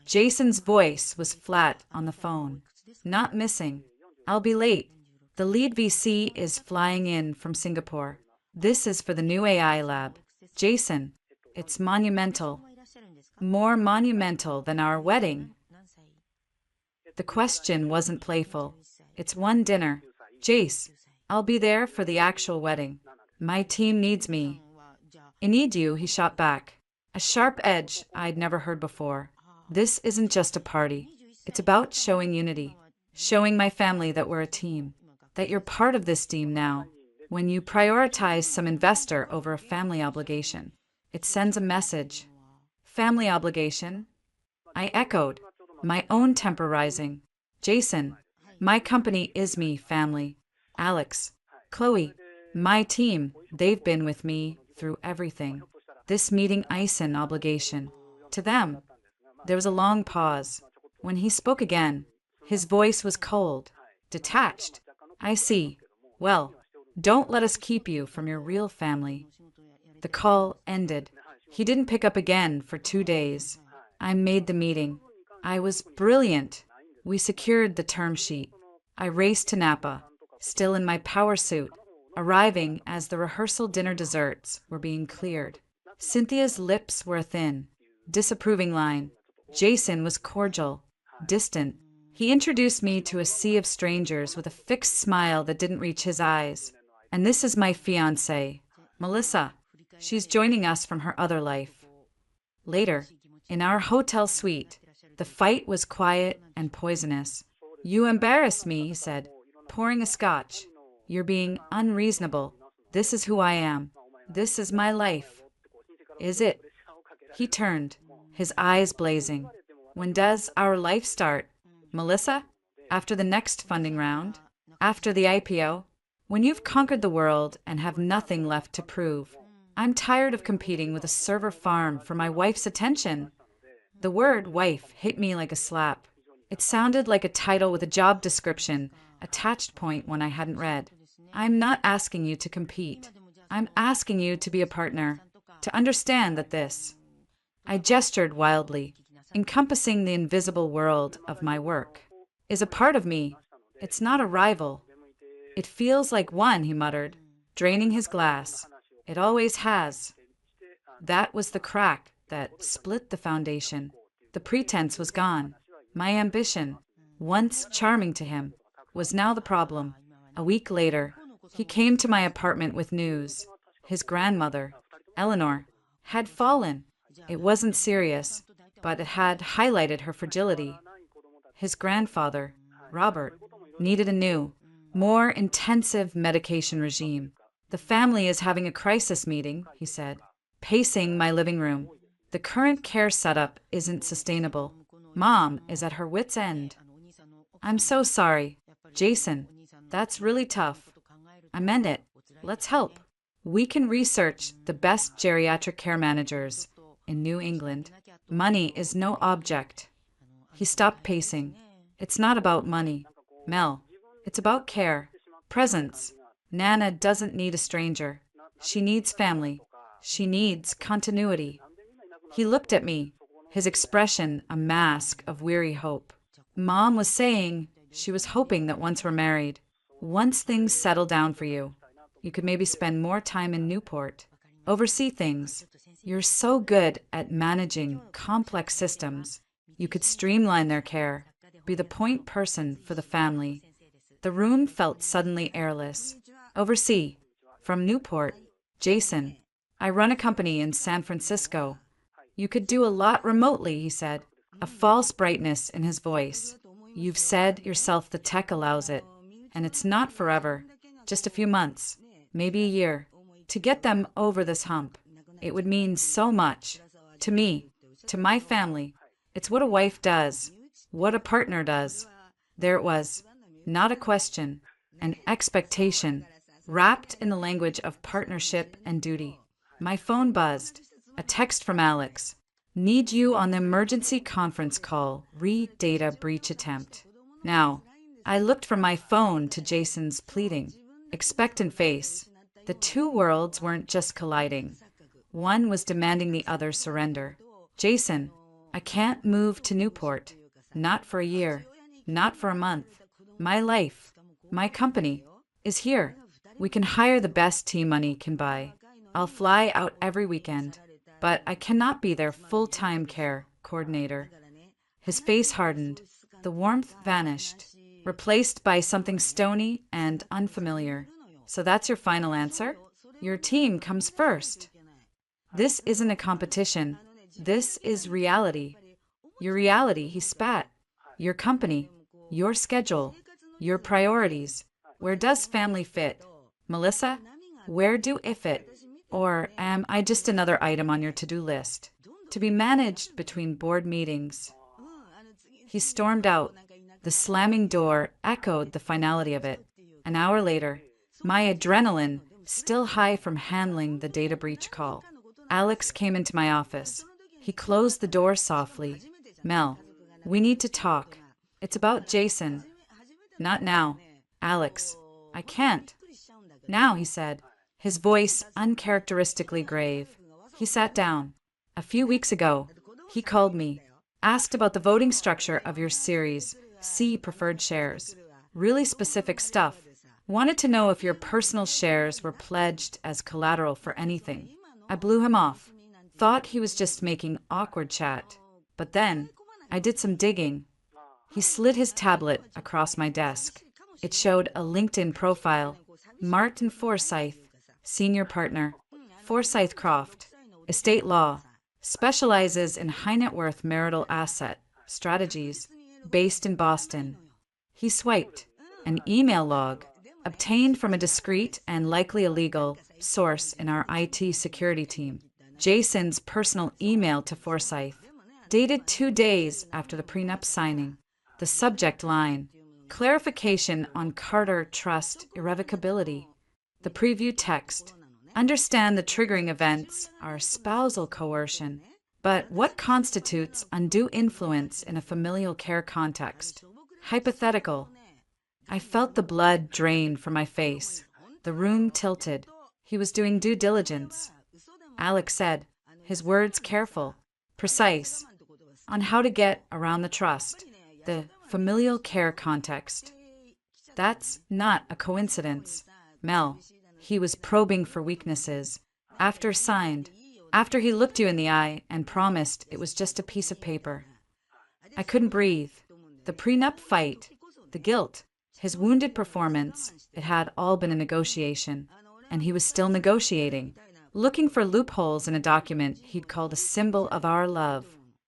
Jason's voice was flat on the phone. Not missing. I'll be late. The lead VC is flying in from Singapore. This is for the new AI lab. Jason, it's monumental. More monumental than our wedding. The question wasn't playful. It's one dinner. Jace, I'll be there for the actual wedding. My team needs me. I need you, he shot back. A sharp edge I'd never heard before. This isn't just a party. It's about showing unity. Showing my family that we're a team. That you're part of this team now. When you prioritize some investor over a family obligation, it sends a message. Family obligation? I echoed, my own temper rising. Jason, my company is me, family. Alex, Chloe, my team, they've been with me through everything. This meeting ice an obligation. To them. There was a long pause. When he spoke again, his voice was cold, detached. I see. Well, don't let us keep you from your real family. The call ended. He didn't pick up again for 2 days. I made the meeting. I was brilliant. We secured the term sheet. I raced to Napa, still in my power suit, arriving as the rehearsal dinner desserts were being cleared. Cynthia's lips were a thin, disapproving line. Jason was cordial, distant. He introduced me to a sea of strangers with a fixed smile that didn't reach his eyes. And this is my fiancée, Melissa. She's joining us from her other life. Later, in our hotel suite, the fight was quiet and poisonous. You embarrassed me, he said, pouring a scotch. You're being unreasonable. This is who I am. This is my life. Is it? He turned, his eyes blazing. When does our life start? Melissa? After the next funding round? After the IPO? When you've conquered the world and have nothing left to prove. I'm tired of competing with a server farm for my wife's attention. The word wife hit me like a slap. It sounded like a title with a job description, attached point one I hadn't read. I'm not asking you to compete. I'm asking you to be a partner, to understand that this. I gestured wildly, encompassing the invisible world of my work. Is a part of me. It's not a rival. It feels like one, he muttered, draining his glass. It always has. That was the crack that split the foundation. The pretense was gone. My ambition, once charming to him, was now the problem. A week later, he came to my apartment with news. His grandmother, Eleanor, had fallen. It wasn't serious, but it had highlighted her fragility. His grandfather, Robert, needed a new, more intensive medication regime. The family is having a crisis meeting, he said, pacing my living room. The current care setup isn't sustainable. Mom is at her wit's end. I'm so sorry. Jason, that's really tough. I meant it. Let's help. We can research the best geriatric care managers in New England. Money is no object. He stopped pacing. It's not about money, Mel. It's about care, presence. Nana doesn't need a stranger. She needs family. She needs continuity. He looked at me, his expression a mask of weary hope. Mom was saying she was hoping that once we're married, once things settle down for you, you could maybe spend more time in Newport, oversee things. You're so good at managing complex systems. You could streamline their care, be the point person for the family. The room felt suddenly airless. Oversee. From Newport. Jason. I run a company in San Francisco. You could do a lot remotely, he said, a false brightness in his voice. You've said yourself the tech allows it, and it's not forever, just a few months, maybe a year, to get them over this hump. It would mean so much. To me, to my family. It's what a wife does, what a partner does. There it was. Not a question, an expectation, wrapped in the language of partnership and duty. My phone buzzed. A text from Alex. Need you on the emergency conference call. Data breach attempt. Now, I looked from my phone to Jason's pleading, expectant face. The two worlds weren't just colliding. One was demanding the other's surrender. Jason, I can't move to Newport. Not for a year. Not for a month. My life, my company, is here. We can hire the best team money can buy. I'll fly out every weekend, but I cannot be their full-time care coordinator. His face hardened. The warmth vanished, replaced by something stony and unfamiliar. So that's your final answer? Your team comes first. This isn't a competition. This is reality. Your reality, he spat. Your company, your schedule, your priorities. Where does family fit? Melissa, where do it fit? Or am I just another item on your to-do list, to be managed between board meetings? He stormed out. The slamming door echoed the finality of it. An hour later, my adrenaline still high from handling the data breach call. Alex came into my office. He closed the door softly. Mel, we need to talk. It's about Jason. Not now. Alex, I can't. Now, he said, his voice uncharacteristically grave. He sat down. A few weeks ago, he called me, asked about the voting structure of your Series C preferred shares. Really specific stuff. Wanted to know if your personal shares were pledged as collateral for anything. I blew him off. Thought he was just making awkward chat. But then, I did some digging. He slid his tablet across my desk. It showed a LinkedIn profile. Martin Forsyth, senior partner. Forsyth Croft, estate law. Specializes in high net worth marital asset strategies. Based in Boston. He swiped. An email log. Obtained from a discreet and likely illegal source in our IT security team. Jason's personal email to Forsyth. Dated 2 days after the prenup signing. The subject line. Clarification on Carter Trust irrevocability. The preview text. Understand the triggering events are spousal coercion, but what constitutes undue influence in a familial care context? Hypothetical. I felt the blood drain from my face. The room tilted. He was doing due diligence. Alex said, his words careful, precise, on how to get around the trust, the familial care context. That's not a coincidence. Mel, he was probing for weaknesses. After signed, after he looked you in the eye and promised it was just a piece of paper. I couldn't breathe. The prenup fight, the guilt, his wounded performance, it had all been a negotiation. And he was still negotiating, looking for loopholes in a document he'd called a symbol of our love.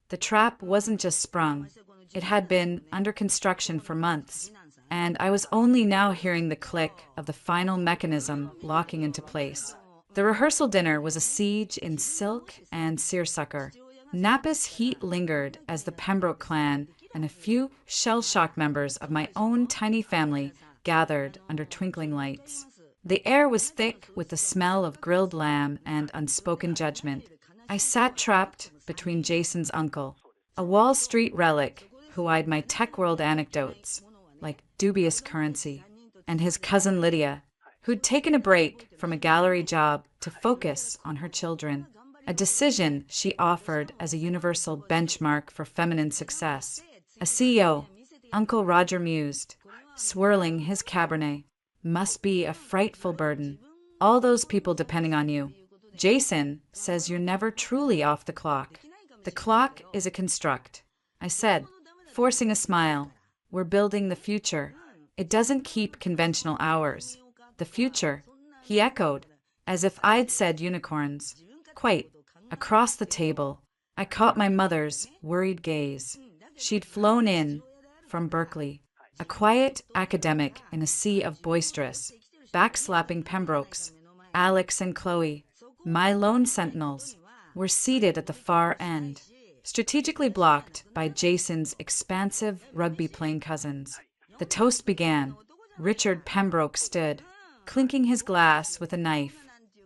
The trap wasn't just sprung. It had been under construction for months, and I was only now hearing the click of the final mechanism locking into place. The rehearsal dinner was a siege in silk and seersucker. Napa's heat lingered as the Pembroke clan and a few shell-shocked members of my own tiny family gathered under twinkling lights. The air was thick with the smell of grilled lamb and unspoken judgment. I sat trapped between Jason's uncle, a Wall Street relic who eyed my tech world anecdotes like dubious currency, and his cousin Lydia, who'd taken a break from a gallery job to focus on her children, a decision she offered as a universal benchmark for feminine success. A CEO, Uncle Roger mused, swirling his Cabernet, must be a frightful burden. All those people depending on you. Jason says you're never truly off the clock. The clock is a construct, I said, forcing a smile. We're building the future. It doesn't keep conventional hours. The future, he echoed, as if I'd said unicorns. Quite. Across the table, I caught my mother's worried gaze. She'd flown in from Berkeley, a quiet academic in a sea of boisterous, backslapping Pembrokes. Alex and Chloe, my lone sentinels, were seated at the far end, strategically blocked by Jason's expansive rugby-playing cousins. The toast began. Richard Pembroke stood, clinking his glass with a knife.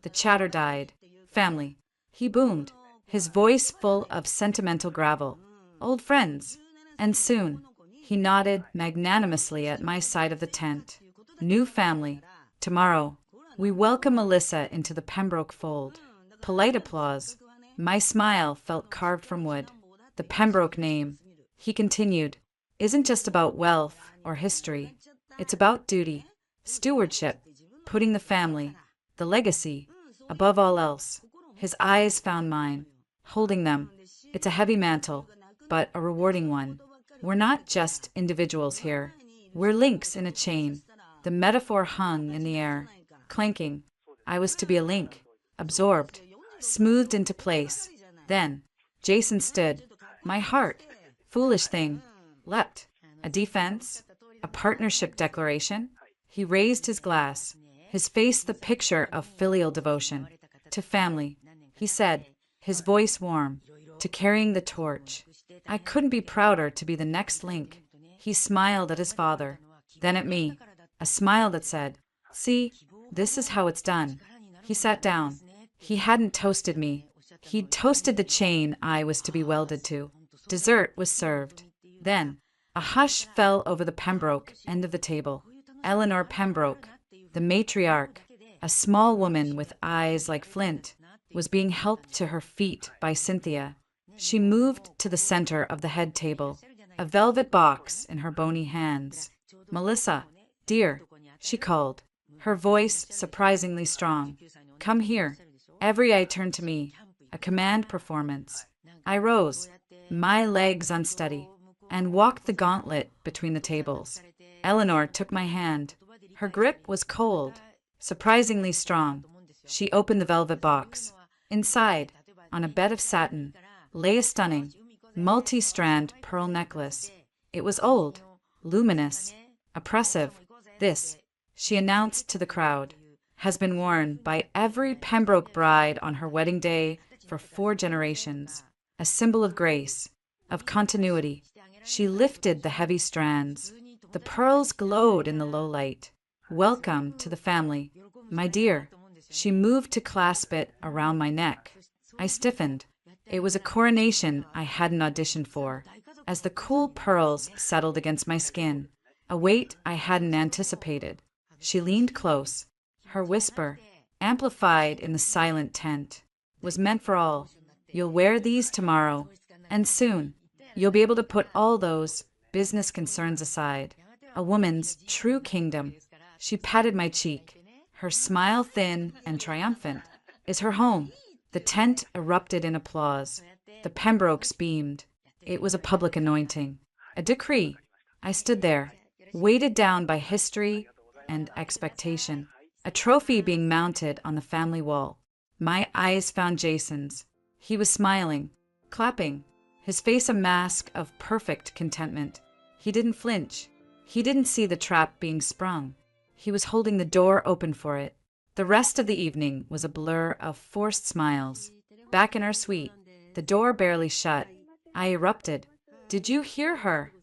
The chatter died. Family. He boomed, his voice full of sentimental gravel. Old friends. And soon, he nodded magnanimously at my side of the tent. New family. Tomorrow, we welcome Melissa into the Pembroke fold. Polite applause. My smile felt carved from wood. The Pembroke name, he continued, isn't just about wealth or history. It's about duty, stewardship, putting the family, the legacy, above all else. His eyes found mine, holding them. It's a heavy mantle, but a rewarding one. We're not just individuals here. We're links in a chain. The metaphor hung in the air, clanking. I was to be a link, absorbed, smoothed into place. Then, Jason stood. My heart, foolish thing, leapt. A defense? A partnership declaration? He raised his glass, his face the picture of filial devotion. To family, he said, his voice warm, to carrying the torch. I couldn't be prouder to be the next link. He smiled at his father, then at me, a smile that said, see, this is how it's done. He sat down. He hadn't toasted me. He'd toasted the chain I was to be welded to. Dessert was served. Then, a hush fell over the Pembroke end of the table. Eleanor Pembroke, the matriarch, a small woman with eyes like flint, was being helped to her feet by Cynthia. She moved to the center of the head table, a velvet box in her bony hands. Melissa, dear, she called, her voice surprisingly strong. Come here. Every eye turned to me, a command performance. I rose, my legs unsteady, and walked the gauntlet between the tables. Eleanor took my hand. Her grip was cold, surprisingly strong. She opened the velvet box. Inside, on a bed of satin, lay a stunning, multi-strand pearl necklace. It was old, luminous, oppressive. This, she announced to the crowd, has been worn by every Pembroke bride on her wedding day for 4 generations. A symbol of grace, of continuity. She lifted the heavy strands. The pearls glowed in the low light. Welcome to the family, my dear. She moved to clasp it around my neck. I stiffened. It was a coronation I hadn't auditioned for. As the cool pearls settled against my skin, a weight I hadn't anticipated, she leaned close. Her whisper, amplified in the silent tent, was meant for all. You'll wear these tomorrow, and soon you'll be able to put all those business concerns aside. A woman's true kingdom. She patted my cheek. Her smile, thin and triumphant, is her home. The tent erupted in applause. The Pembrokes beamed. It was a public anointing, a decree. I stood there, weighted down by history and expectation, a trophy being mounted on the family wall. My eyes found Jason's. He was smiling, clapping, his face a mask of perfect contentment. He didn't flinch. He didn't see the trap being sprung. He was holding the door open for it. The rest of the evening was a blur of forced smiles. Back in our suite, the door barely shut. I erupted. Did you hear her?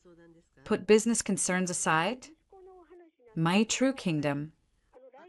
Put business concerns aside? My true kingdom.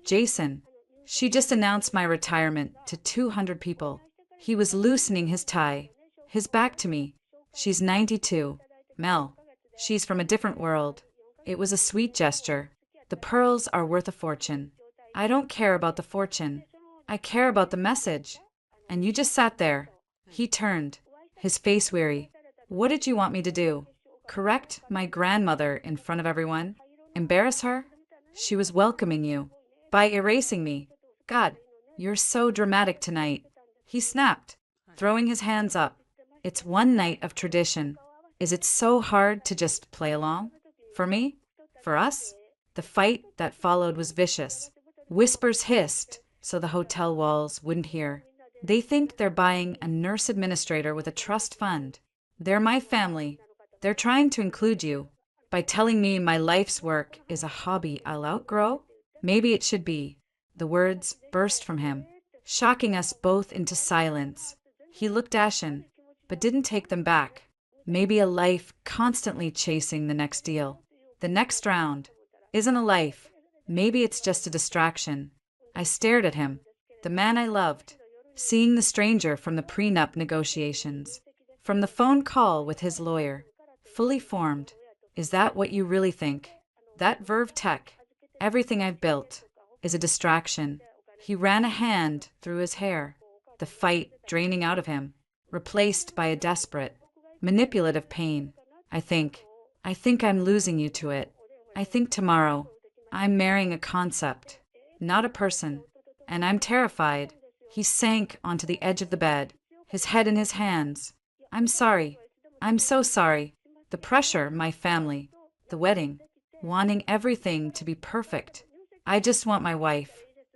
Jason. She just announced my retirement to 200 people. He was loosening his tie, his back to me. She's 92. Mel. She's from a different world. It was a sweet gesture. The pearls are worth a fortune. I don't care about the fortune. I care about the message. And you just sat there. He turned, his face weary. What did you want me to do? Correct my grandmother in front of everyone? Embarrass her? She was welcoming you. By erasing me. God, you're so dramatic tonight. He snapped, throwing his hands up. It's one night of tradition. Is it so hard to just play along? For me? For us? The fight that followed was vicious. Whispers hissed so the hotel walls wouldn't hear. They think they're buying a nurse administrator with a trust fund. They're my family. They're trying to include you. By telling me my life's work is a hobby I'll outgrow? Maybe it should be. The words burst from him, shocking us both into silence. He looked ashen, but didn't take them back. Maybe a life constantly chasing the next deal. The next round isn't a life. Maybe it's just a distraction. I stared at him, the man I loved, seeing the stranger from the prenup negotiations, from the phone call with his lawyer, fully formed. Is that what you really think? That Verve Tech, everything I've built, is a distraction. He ran a hand through his hair, the fight draining out of him, replaced by a desperate, manipulative pain. I think I'm losing you to it. I think tomorrow I'm marrying a concept, not a person, and I'm terrified. He sank onto the edge of the bed, his head in his hands. I'm sorry. I'm so sorry. The pressure, my family, the wedding, wanting everything to be perfect. I just want my wife.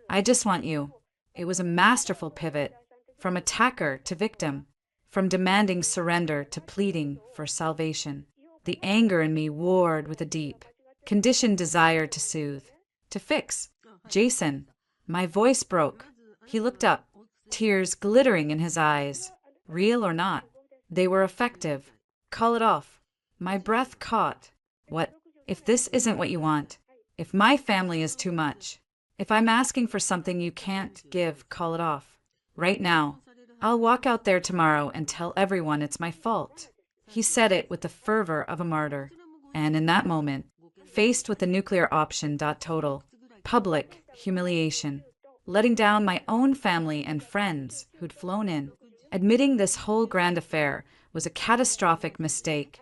I just want you. It was a masterful pivot, from attacker to victim, from demanding surrender to pleading for salvation. The anger in me warred with a deep, conditioned desire to soothe, to fix. Jason. My voice broke. He looked up, tears glittering in his eyes. Real or not, they were effective. Call it off. My breath caught. What? If this isn't what you want, if my family is too much, if I'm asking for something you can't give, call it off. Right now. I'll walk out there tomorrow and tell everyone it's my fault. He said it with the fervor of a martyr. And in that moment, faced with the nuclear option. Total, public humiliation, letting down my own family and friends who'd flown in, admitting this whole grand affair was a catastrophic mistake.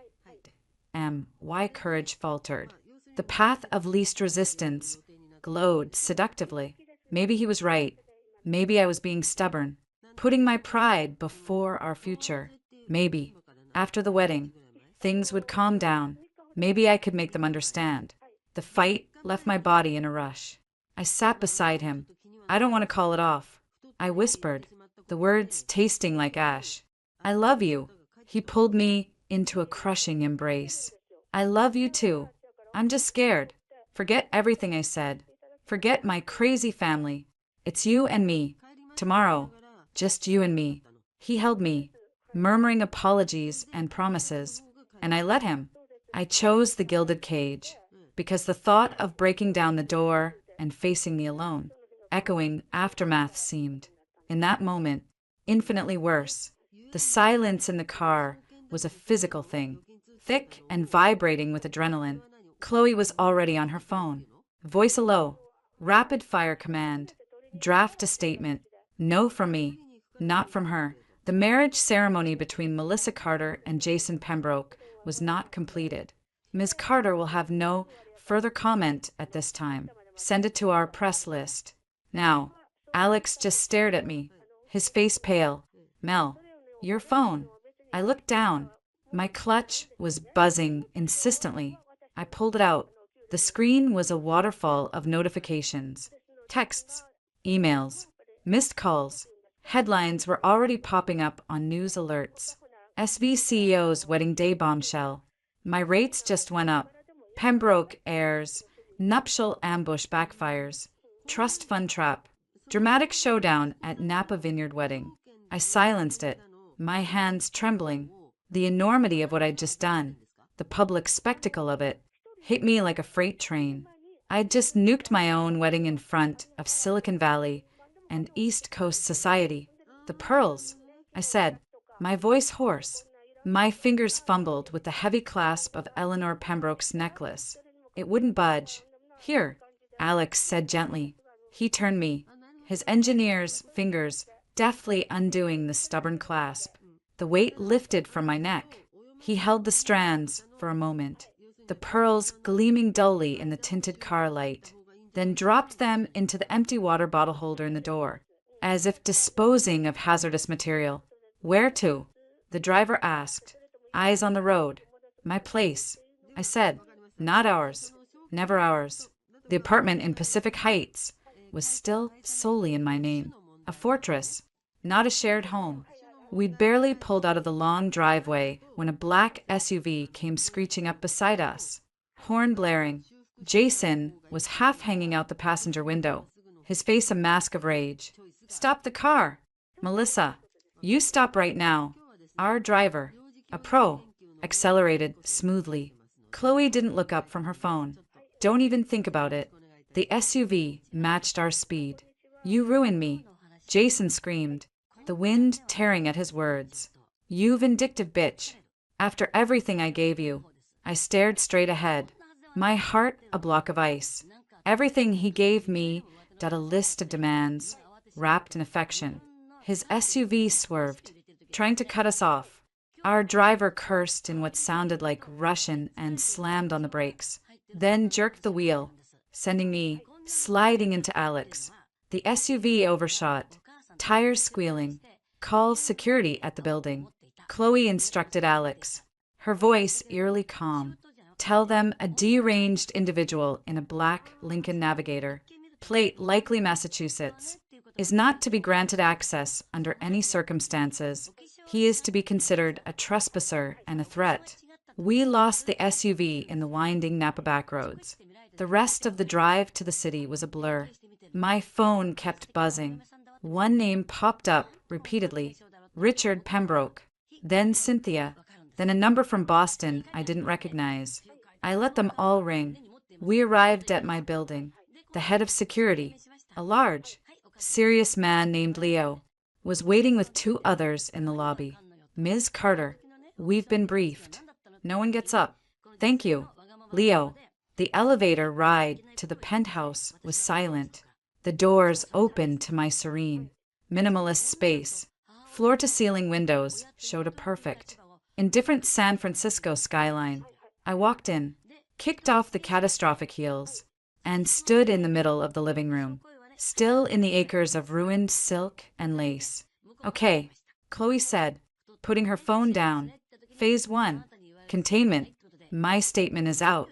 Why courage faltered. The path of least resistance glowed seductively. Maybe he was right. Maybe I was being stubborn, putting my pride before our future. Maybe, after the wedding, things would calm down. Maybe I could make them understand. The fight left my body in a rush. I sat beside him. I don't want to call it off. I whispered, the words tasting like ash. I love you. He pulled me into a crushing embrace. I love you too. I'm just scared. Forget everything I said. Forget my crazy family. It's you and me. Tomorrow, just you and me. He held me, murmuring apologies and promises, and I let him. I chose the gilded cage, because the thought of breaking down the door and facing me alone, echoing aftermath seemed, in that moment, infinitely worse. The silence in the car was a physical thing, thick and vibrating with adrenaline. Chloe was already on her phone. Voice low, rapid-fire command. Draft a statement. No from me, not from her. The marriage ceremony between Melissa Carter and Jason Pembroke was not completed. Ms. Carter will have no further comment at this time. Send it to our press list. Now, Alex just stared at me, his face pale. Mel, your phone. I looked down. My clutch was buzzing insistently. I pulled it out. The screen was a waterfall of notifications. Texts, emails, missed calls. Headlines were already popping up on news alerts. SV CEO's wedding day bombshell. My rates just went up. Pembroke heirs. Nuptial ambush backfires. Trust fund trap. Dramatic showdown at Napa Vineyard wedding. I silenced it, my hands trembling. The enormity of what I'd just done, the public spectacle of it, hit me like a freight train. I'd just nuked my own wedding in front of Silicon Valley and East Coast society. The pearls, I said, my voice hoarse. My fingers fumbled with the heavy clasp of Eleanor Pembroke's necklace. It wouldn't budge. Here, Alex said gently. He turned me, his engineer's fingers deftly undoing the stubborn clasp. The weight lifted from my neck. He held the strands for a moment, the pearls gleaming dully in the tinted car light, then dropped them into the empty water bottle holder in the door, as if disposing of hazardous material. Where to? The driver asked, eyes on the road. My place, I said. Not ours. Never ours. The apartment in Pacific Heights was still solely in my name. A fortress, not a shared home. We'd barely pulled out of the long driveway when a black SUV came screeching up beside us. Horn blaring. Jason was half hanging out the passenger window, his face a mask of rage. Stop the car! Melissa, you stop right now. Our driver, a pro, accelerated smoothly. Chloe didn't look up from her phone. Don't even think about it. The SUV matched our speed. You ruined me, Jason screamed, the wind tearing at his words. You vindictive bitch. After everything I gave you. I stared straight ahead, my heart a block of ice. Everything he gave me got a list of demands, wrapped in affection. His SUV swerved, trying to cut us off. Our driver cursed in what sounded like Russian and slammed on the brakes, then jerked the wheel, sending me sliding into Alex. The SUV overshot, tires squealing. Call security at the building. Chloe instructed Alex, her voice eerily calm. Tell them a deranged individual in a black Lincoln Navigator, plate likely Massachusetts, is not to be granted access under any circumstances. He is to be considered a trespasser and a threat. We lost the SUV in the winding Napa backroads. The rest of the drive to the city was a blur. My phone kept buzzing. One name popped up repeatedly, Richard Pembroke, then Cynthia, then a number from Boston I didn't recognize. I let them all ring. We arrived at my building. The head of security, a large, serious man named Leo, was waiting with two others in the lobby. Ms. Carter, we've been briefed. No one gets up. Thank you. Leo. The elevator ride to the penthouse was silent. The doors opened to my serene, minimalist space. Floor-to-ceiling windows showed a perfect, indifferent San Francisco skyline. I walked in, kicked off the catastrophic heels, and stood in the middle of the living room, still in the acres of ruined silk and lace. Okay, Chloe said, putting her phone down. Phase 1, containment. My statement is out.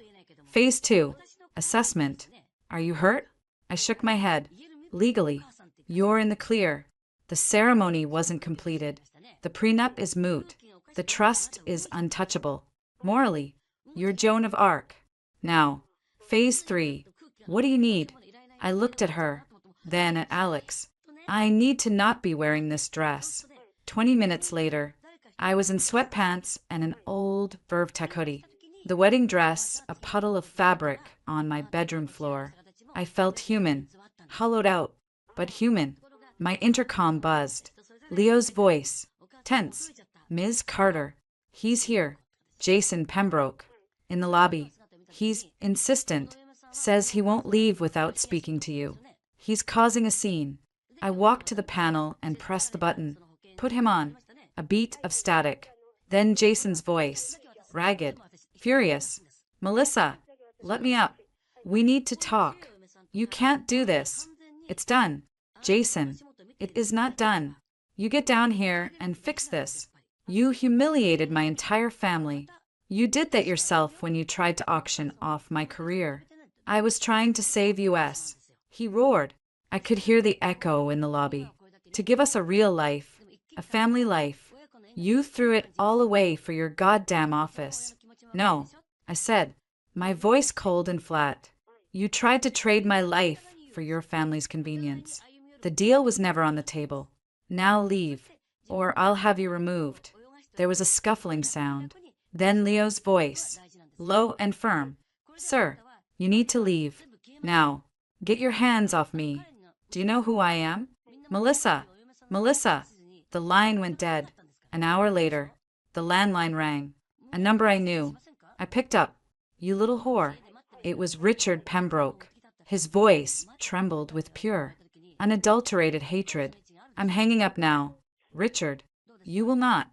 Phase 2, assessment. Are you hurt? I shook my head. Legally, you're in the clear. The ceremony wasn't completed. The prenup is moot. The trust is untouchable. Morally, you're Joan of Arc. Now, Phase 3. What do you need? I looked at her, then at Alex. I need to not be wearing this dress. 20 minutes later, I was in sweatpants and an old Verve Tech hoodie. The wedding dress, a puddle of fabric on my bedroom floor. I felt human, hollowed out, but human. My intercom buzzed. Leo's voice, tense. Ms. Carter. He's here. Jason Pembroke. In the lobby. He's insistent. Says he won't leave without speaking to you. He's causing a scene. I walked to the panel and pressed the button. Put him on. A beat of static. Then Jason's voice. Ragged. Furious. Melissa, let me up. We need to talk. You can't do this. It's done. Jason, it is not done. You get down here and fix this. You humiliated my entire family. You did that yourself when you tried to auction off my career. I was trying to save US. He roared. I could hear the echo in the lobby. to give us a real life, a family life. You threw it all away for your goddamn office. No, I said, my voice cold and flat. You tried to trade my life for your family's convenience. The deal was never on the table. Now leave, or I'll have you removed. There was a scuffling sound. Then Leo's voice, low and firm. Sir, you need to leave. Now, get your hands off me. Do you know who I am? Melissa! Melissa! The line went dead. An hour later, the landline rang. A number I knew. I picked up. You little whore. It was Richard Pembroke. His voice trembled with pure, unadulterated hatred. I'm hanging up now. Richard, you will not.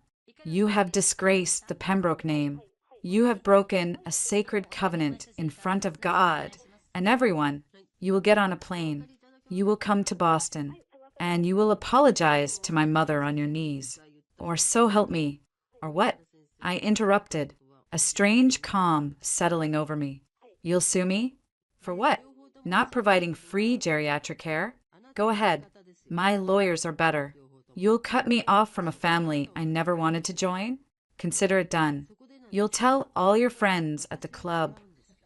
You have disgraced the Pembroke name. You have broken a sacred covenant in front of God and everyone. You will get on a plane. You will come to Boston. And you will apologize to my mother on your knees. Or so help me. Or what? I interrupted, a strange calm settling over me. You'll sue me? For what? Not providing free geriatric care? Go ahead. My lawyers are better. You'll cut me off from a family I never wanted to join? Consider it done. You'll tell all your friends at the club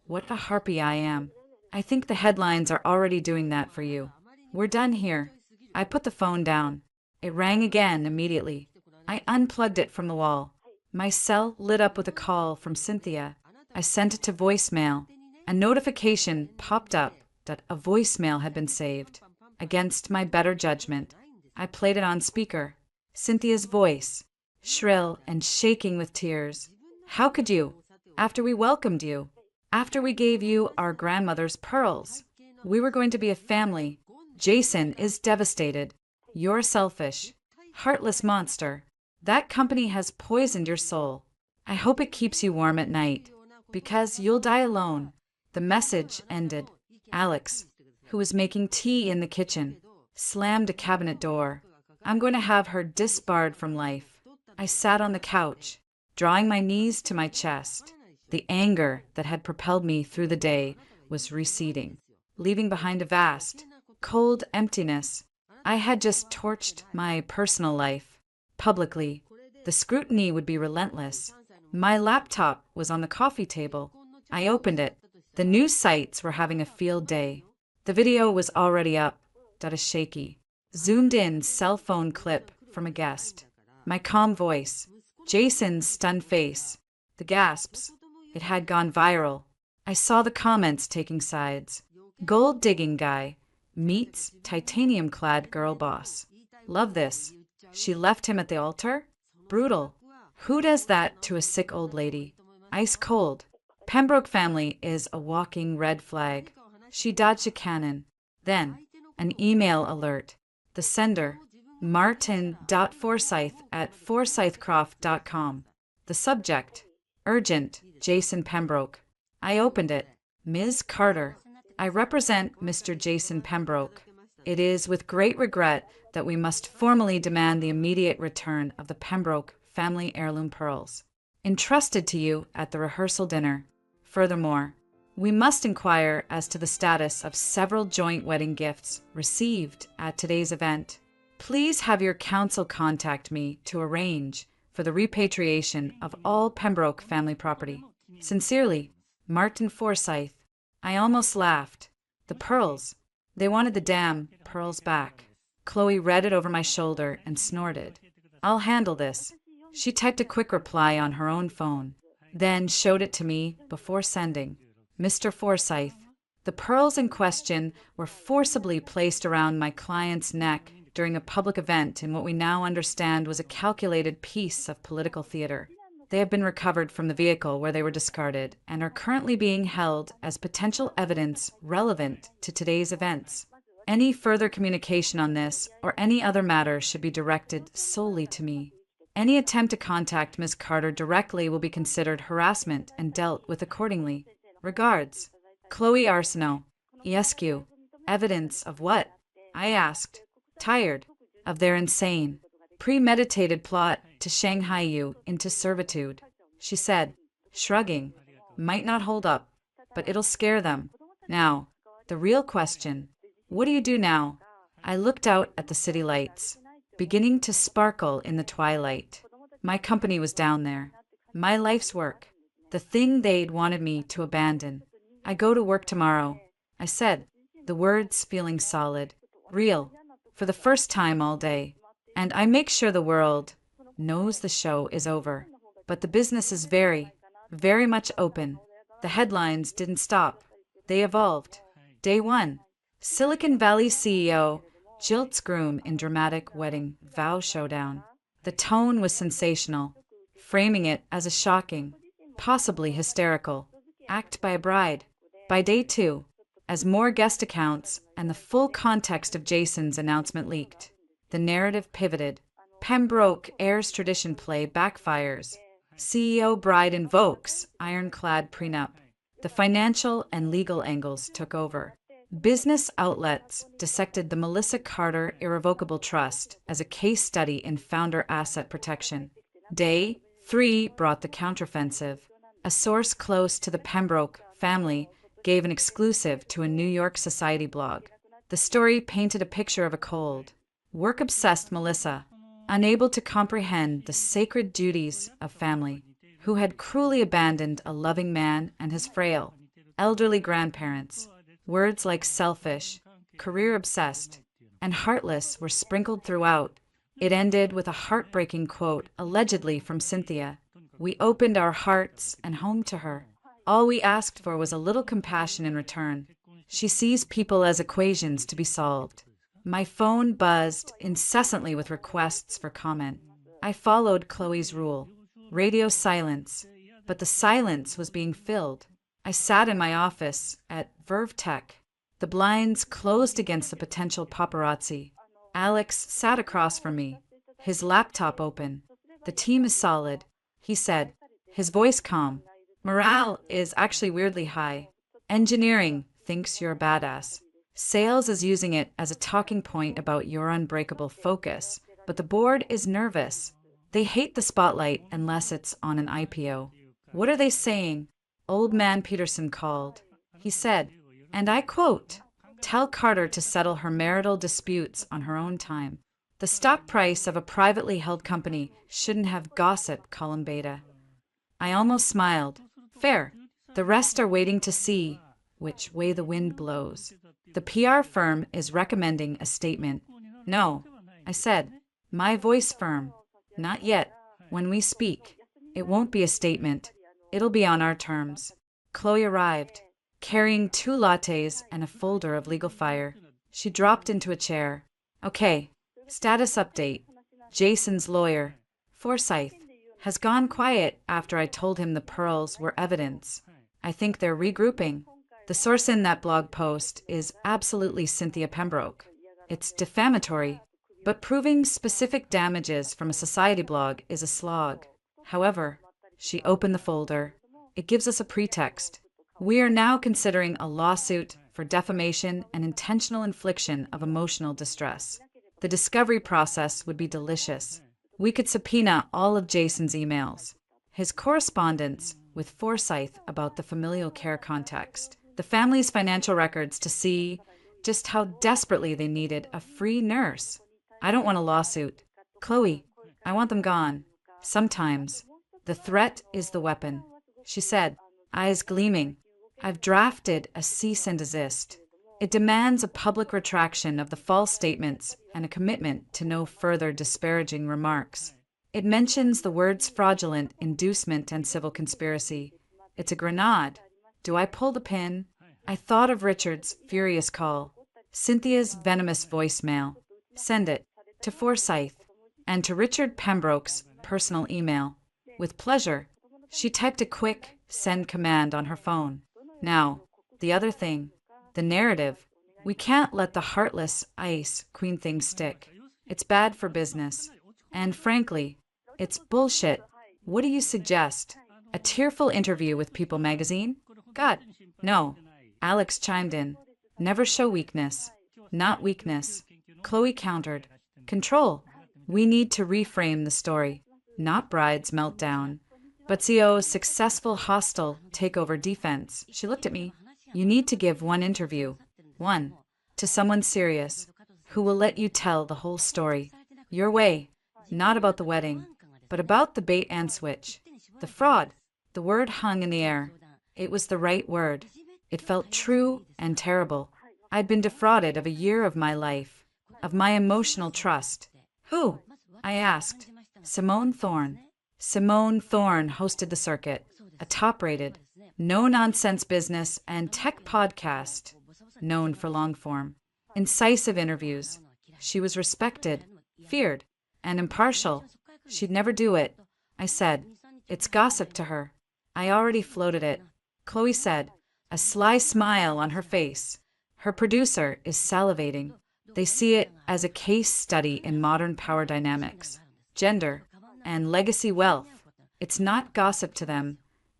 what a harpy I am. I think the headlines are already doing that for you. We're done here. I put the phone down. It rang again immediately. I unplugged it from the wall. My cell lit up with a call from Cynthia. I sent it to voicemail. A notification popped up that a voicemail had been saved. Against my better judgment, I played it on speaker. Cynthia's voice, shrill and shaking with tears. How could you? After we welcomed you. After we gave you our grandmother's pearls. We were going to be a family. Jason is devastated. You're selfish. Heartless monster. That company has poisoned your soul. I hope it keeps you warm at night. Because you'll die alone. The message ended. Alex, who was making tea in the kitchen, slammed a cabinet door. I'm going to have her disbarred from life. I sat on the couch, drawing my knees to my chest. The anger that had propelled me through the day was receding, leaving behind a vast, cold emptiness. I had just torched my personal life. Publicly, the scrutiny would be relentless. My laptop was on the coffee table. I opened it. The news sites were having a field day. The video was already up, a shaky, zoomed-in cell phone clip from a guest. My calm voice, Jason's stunned face, the gasps. It had gone viral. I saw the comments taking sides. Gold-digging guy meets titanium-clad girl boss. Love this. She left him at the altar? Brutal. Who does that to a sick old lady? Ice cold. Pembroke family is a walking red flag. She dodged a cannon. Then, an email alert. The sender, martin.forsyth@forsythcroft.com. The subject, urgent, Jason Pembroke. I opened it. Ms. Carter, I represent Mr. Jason Pembroke. It is with great regret that we must formally demand the immediate return of the Pembroke family heirloom pearls, entrusted to you at the rehearsal dinner. Furthermore, we must inquire as to the status of several joint wedding gifts received at today's event. Please have your counsel contact me to arrange for the repatriation of all Pembroke family property. Sincerely, Martin Forsyth. I almost laughed. The pearls. They wanted the damn pearls back. Chloe read it over my shoulder and snorted. I'll handle this. She typed a quick reply on her own phone, then showed it to me before sending. Mr. Forsyth, the pearls in question were forcibly placed around my client's neck during a public event in what we now understand was a calculated piece of political theater. They have been recovered from the vehicle where they were discarded and are currently being held as potential evidence relevant to today's events. Any further communication on this or any other matter should be directed solely to me. Any attempt to contact Ms. Carter directly will be considered harassment and dealt with accordingly. Regards, Chloe Arsenault, ESQ. Evidence of what? I asked, tired of their insane, premeditated plot to Shanghai you into servitude. She said, shrugging, might not hold up, but it'll scare them. Now, the real question, what do you do now? I looked out at the city lights. beginning to sparkle in the twilight. My company was down there. My life's work. The thing they'd wanted me to abandon. I go to work tomorrow, I said, the words feeling solid, real, for the first time all day. And I make sure the world knows the show is over. But the business is very, very much open. The headlines didn't stop. They evolved. Day 1. Silicon Valley CEO jilts groom in dramatic wedding vow showdown. The tone was sensational, framing it as a shocking, possibly hysterical, act by a bride. By day 2, as more guest accounts and the full context of Jason's announcement leaked, the narrative pivoted. Pembroke heir's tradition play backfires. CEO bride invokes ironclad prenup. The financial and legal angles took over. Business outlets dissected the Melissa Carter Irrevocable Trust as a case study in founder asset protection. Day 3 brought the counteroffensive. A source close to the Pembroke family gave an exclusive to a New York Society blog. The story painted a picture of a cold, work-obsessed Melissa, unable to comprehend the sacred duties of family, who had cruelly abandoned a loving man and his frail, elderly grandparents. Words like selfish, career-obsessed, and heartless were sprinkled throughout. It ended with a heartbreaking quote, allegedly from Cynthia. We opened our hearts and home to her. All we asked for was a little compassion in return. She sees people as equations to be solved. My phone buzzed incessantly with requests for comment. I followed Chloe's rule. Radio silence. But the silence was being filled. I sat in my office at Verve Tech, the blinds closed against the potential paparazzi. Alex sat across from me, his laptop open. The team is solid, he said, his voice calm. Morale is actually weirdly high. Engineering thinks you're a badass. Sales is using it as a talking point about your unbreakable focus, but the board is nervous. They hate the spotlight unless it's on an IPO. What are they saying? Old man Peterson called. He said, and I quote, tell Carter to settle her marital disputes on her own time. The stock price of a privately held company shouldn't have gossip column beta. I almost smiled. Fair. The rest are waiting to see which way the wind blows. The PR firm is recommending a statement. No, I said, my voice firm. Not yet. When we speak, it won't be a statement. It'll be on our terms. Chloe arrived, carrying 2 lattes and a folder of legal fire. She dropped into a chair. Okay, status update. Jason's lawyer, Forsyth, has gone quiet after I told him the pearls were evidence. I think they're regrouping. The source in that blog post is absolutely Cynthia Pembroke. It's defamatory, but proving specific damages from a society blog is a slog. However, she opened the folder. It gives us a pretext. We are now considering a lawsuit for defamation and intentional infliction of emotional distress. The discovery process would be delicious. We could subpoena all of Jason's emails, his correspondence with Forsyth about the familial care context, the family's financial records to see just how desperately they needed a free nurse. I don't want a lawsuit. Chloe, I want them gone. Sometimes the threat is the weapon, she said, eyes gleaming. I've drafted a cease and desist. It demands a public retraction of the false statements and a commitment to no further disparaging remarks. It mentions the words fraudulent, inducement, and civil conspiracy. It's a grenade. Do I pull the pin? I thought of Richard's furious call, Cynthia's venomous voicemail. Send it to Forsyth and to Richard Pembroke's personal email. With pleasure, she typed a quick send command on her phone. Now, the other thing, the narrative. We can't let the heartless ice queen thing stick. It's bad for business. And frankly, it's bullshit. What do you suggest? A tearful interview with People magazine? God, no. Alex chimed in. Never show weakness. Not weakness. Chloe countered. Control. We need to reframe the story. Not bride's meltdown, but CEO's successful hostile takeover defense. She looked at me. You need to give one interview. One. To someone serious, who will let you tell the whole story. Your way. Not about the wedding, but about the bait and switch. The fraud. The word hung in the air. It was the right word. It felt true and terrible. I'd been defrauded of a year of my life, of my emotional trust. Who? I asked. Simone Thorne. Simone Thorne hosted the circuit, a top-rated, no-nonsense business and tech podcast, known for long-form, incisive interviews. She was respected, feared, and impartial. She'd never do it. I said, it's gossip to her. I already floated it. Chloe said, a sly smile on her face. Her producer is salivating. They see it as a case study in modern power dynamics, gender, and legacy wealth. It's not gossip to them.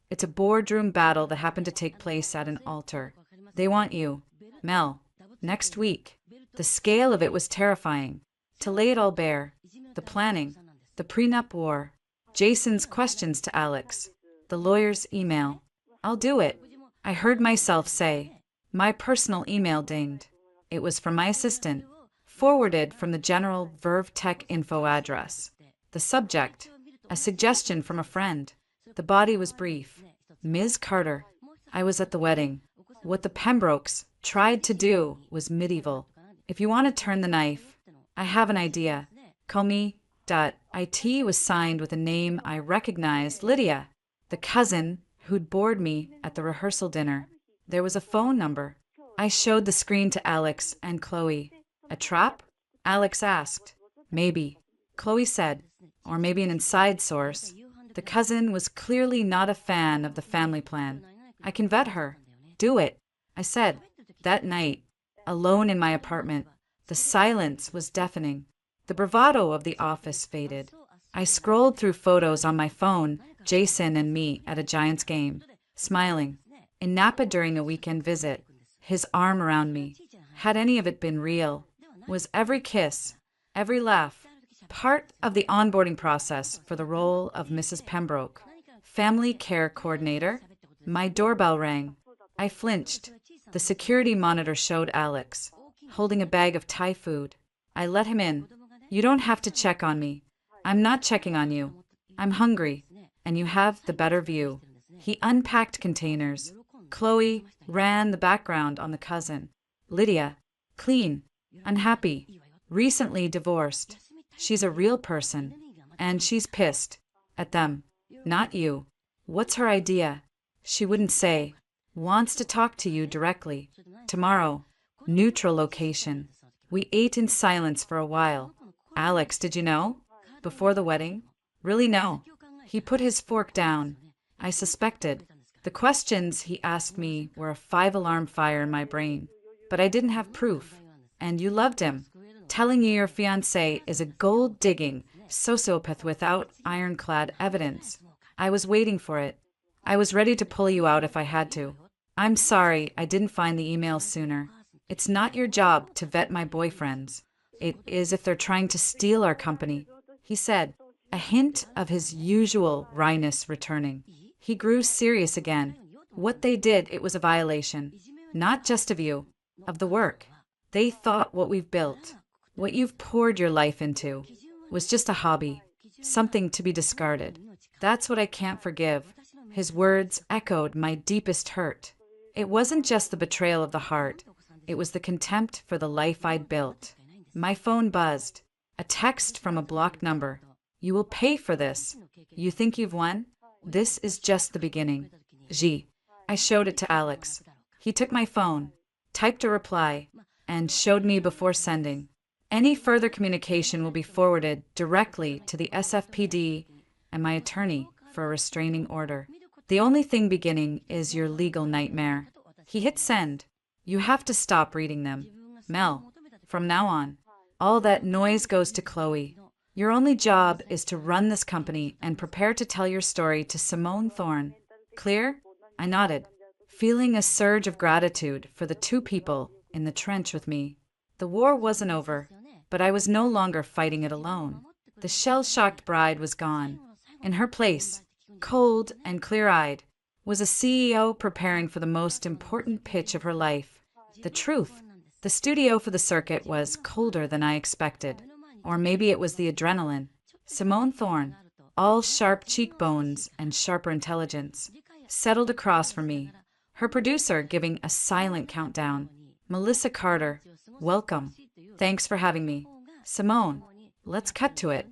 It's a boardroom battle that happened to take place at an altar. They want you, Mel, next week. The scale of it was terrifying. To lay it all bare, the planning, the prenup war, Jason's questions to Alex, the lawyer's email. I'll do it. I heard myself say. My personal email dinged. It was from my assistant, forwarded from the general Verve Tech info address. The subject, a suggestion from a friend. The body was brief. Ms. Carter. I was at the wedding. What the Pembrokes tried to do was medieval. If you want to turn the knife, I have an idea. Comey.it was signed with a name I recognized, Lydia, the cousin who'd bored me at the rehearsal dinner. There was a phone number. I showed the screen to Alex and Chloe. A trap? Alex asked. Maybe. Chloe said, or maybe an inside source. The cousin was clearly not a fan of the family plan. I can vet her. Do it. I said. That night, alone in my apartment, the silence was deafening. The bravado of the office faded. I scrolled through photos on my phone, Jason and me at a Giants game, smiling. In Napa during a weekend visit, his arm around me. Had any of it been real? Was every kiss, every laugh, part of the onboarding process for the role of Mrs. Pembroke? Family care coordinator? My doorbell rang. I flinched. The security monitor showed Alex, holding a bag of Thai food. I let him in. You don't have to check on me. I'm not checking on you. I'm hungry, and you have the better view. He unpacked containers. Chloe ran the background on the cousin. Lydia, clean, unhappy, recently divorced. She's a real person, and she's pissed at them, not you. What's her idea? She wouldn't say. Wants to talk to you directly. Tomorrow. Neutral location. We ate in silence for a while. Alex, did you know? Before the wedding? Really, no. He put his fork down. I suspected. The questions he asked me were a 5-alarm fire in my brain. But I didn't have proof. And you loved him. Telling you your fiancé is a gold-digging sociopath without ironclad evidence. I was waiting for it. I was ready to pull you out if I had to. I'm sorry I didn't find the emails sooner. It's not your job to vet my boyfriends. It is if they're trying to steal our company, he said, a hint of his usual wryness returning. He grew serious again. What they did, it was a violation. Not just of you, of the work. They thought what we've built, what you've poured your life into, was just a hobby, something to be discarded. That's what I can't forgive. His words echoed my deepest hurt. It wasn't just the betrayal of the heart. It was the contempt for the life I'd built. My phone buzzed. A text from a blocked number. You will pay for this. You think you've won? This is just the beginning. G. I showed it to Alex. He took my phone, typed a reply, and showed me before sending. Any further communication will be forwarded directly to the SFPD and my attorney for a restraining order. The only thing beginning is your legal nightmare. He hit send. You have to stop reading them. Mel, from now on, all that noise goes to Chloe. Your only job is to run this company and prepare to tell your story to Simone Thorne. Clear? I nodded, feeling a surge of gratitude for the two people in the trench with me. The war wasn't over, but I was no longer fighting it alone. The shell-shocked bride was gone. In her place, cold and clear-eyed, was a CEO preparing for the most important pitch of her life. The truth. The studio for the circuit was colder than I expected. Or maybe it was the adrenaline. Simone Thorne, all sharp cheekbones and sharper intelligence, settled across from me, her producer giving a silent countdown. Melissa Carter, welcome. Thanks for having me. Simone, let's cut to it.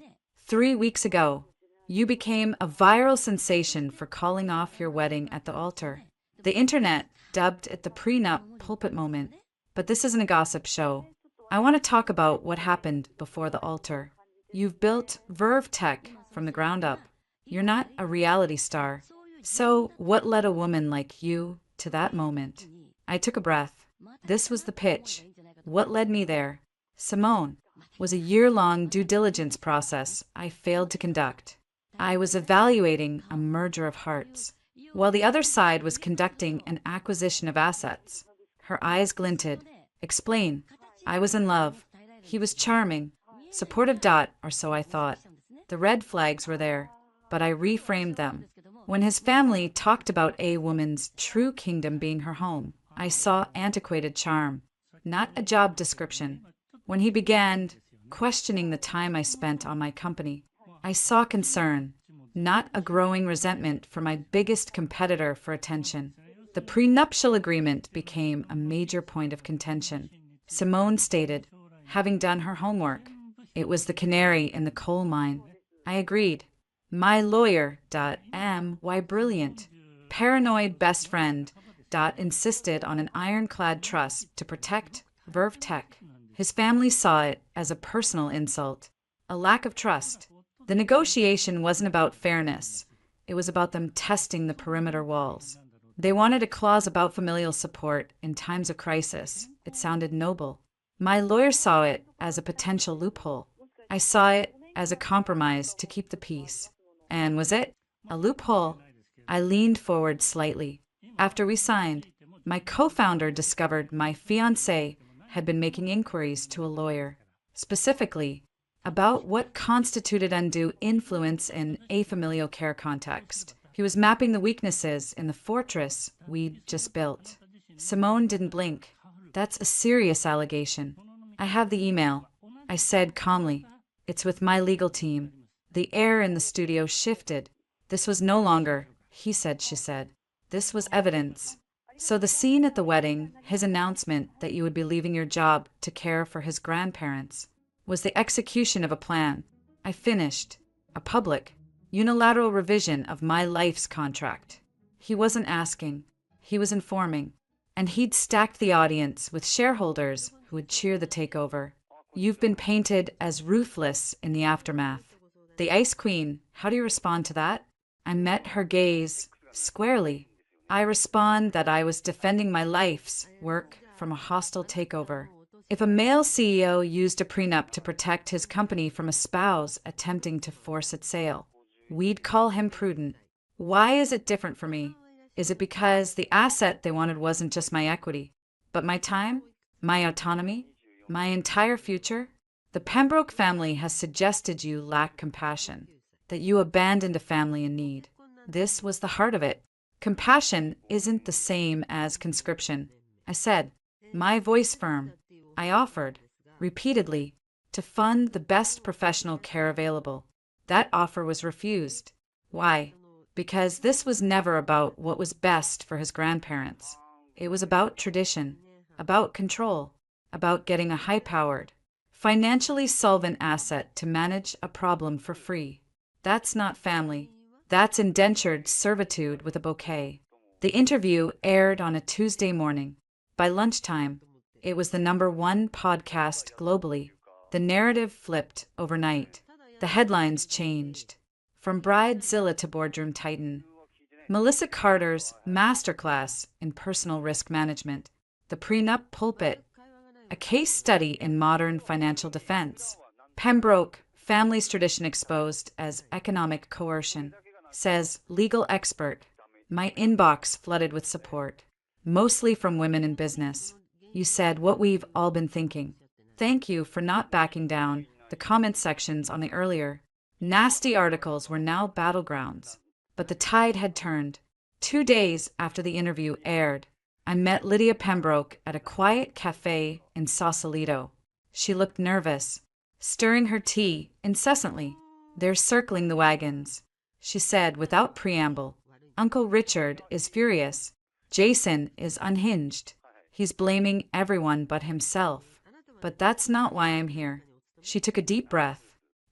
3 weeks ago, you became a viral sensation for calling off your wedding at the altar. The internet dubbed it the prenup pulpit moment. But this isn't a gossip show. I want to talk about what happened before the altar. You've built Verve Tech from the ground up. You're not a reality star. So, what led a woman like you to that moment? I took a breath. This was the pitch. What led me there? Simone, was a year-long due diligence process I failed to conduct. I was evaluating a merger of hearts, while the other side was conducting an acquisition of assets. Her eyes glinted. Explain. I was in love. He was charming. Supportive. Or so I thought. The red flags were there, but I reframed them. When his family talked about a woman's true kingdom being her home, I saw antiquated charm, not a job description. When he began questioning the time I spent on my company, I saw concern, not a growing resentment for my biggest competitor for attention. The prenuptial agreement became a major point of contention. Simone stated, having done her homework, it was the canary in the coal mine. I agreed. My lawyer, why brilliant, paranoid best friend, insisted on an ironclad trust to protect Verve Tech. His family saw it as a personal insult, a lack of trust. The negotiation wasn't about fairness. It was about them testing the perimeter walls. They wanted a clause about familial support in times of crisis. It sounded noble. My lawyer saw it as a potential loophole. I saw it as a compromise to keep the peace. And was it? A loophole? I leaned forward slightly. After we signed, my co-founder discovered my fiancé had been making inquiries to a lawyer, specifically about what constituted undue influence in a familial care context. He was mapping the weaknesses in the fortress we'd just built. Simone didn't blink. That's a serious allegation. I have the email. I said calmly. It's with my legal team. The air in the studio shifted. This was no longer, he said, she said. This was evidence. So the scene at the wedding, his announcement that you would be leaving your job to care for his grandparents, was the execution of a plan. I finished. A public, unilateral revision of my life's contract. He wasn't asking. He was informing. And he'd stacked the audience with shareholders who would cheer the takeover. You've been painted as ruthless in the aftermath. The Ice Queen, how do you respond to that? I met her gaze squarely. I respond that I was defending my life's work from a hostile takeover. If a male CEO used a prenup to protect his company from a spouse attempting to force its sale, we'd call him prudent. Why is it different for me? Is it because the asset they wanted wasn't just my equity, but my time, my autonomy, my entire future? The Pembroke family has suggested you lack compassion, that you abandoned a family in need. This was the heart of it. Compassion isn't the same as conscription. I said, my voice firm. I offered, repeatedly, to fund the best professional care available. That offer was refused. Why? Because this was never about what was best for his grandparents. It was about tradition, about control, about getting a high-powered, financially solvent asset to manage a problem for free. That's not family. That's indentured servitude with a bouquet. The interview aired on a Tuesday morning. By lunchtime, it was the #1 podcast globally. The narrative flipped overnight. The headlines changed. From Bridezilla to Boardroom Titan. Melissa Carter's masterclass in personal risk management. The prenup pulpit. A case study in modern financial defense. Pembroke, family's tradition exposed as economic coercion. Says legal expert. My inbox flooded with support. Mostly from women in business. You said what we've all been thinking. Thank you for not backing down. The comment sections on the earlier nasty articles were now battlegrounds. But the tide had turned. 2 days after the interview aired, I met Lydia Pembroke at a quiet cafe in Sausalito. She looked nervous, stirring her tea incessantly. They're circling the wagons. She said without preamble. Uncle Richard is furious. Jason is unhinged. He's blaming everyone but himself. But that's not why I'm here. She took a deep breath.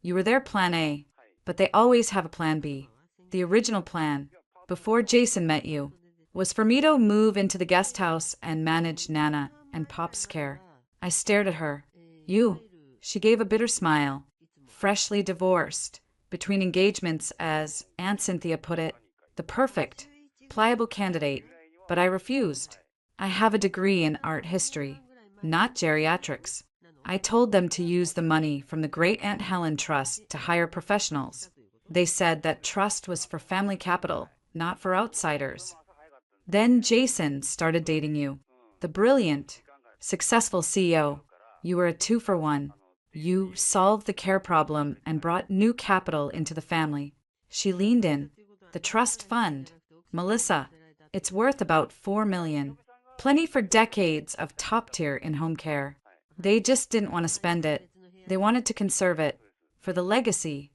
You were their plan A, but they always have a plan B. The original plan, before Jason met you, was for me to move into the guest house and manage Nana and Pop's care. I stared at her. You. She gave a bitter smile. Freshly divorced, between engagements, as Aunt Cynthia put it, the perfect, pliable candidate. But I refused. I have a degree in art history, not geriatrics. I told them to use the money from the Great Aunt Helen Trust to hire professionals. They said that trust was for family capital, not for outsiders. Then Jason started dating you. The brilliant, successful CEO. You were a 2-for-1. You solved the care problem and brought new capital into the family. She leaned in. The trust fund. Melissa, it's worth about $4 million. Plenty for decades of top-tier in-home care. They just didn't want to spend it. They wanted to conserve it. For the legacy.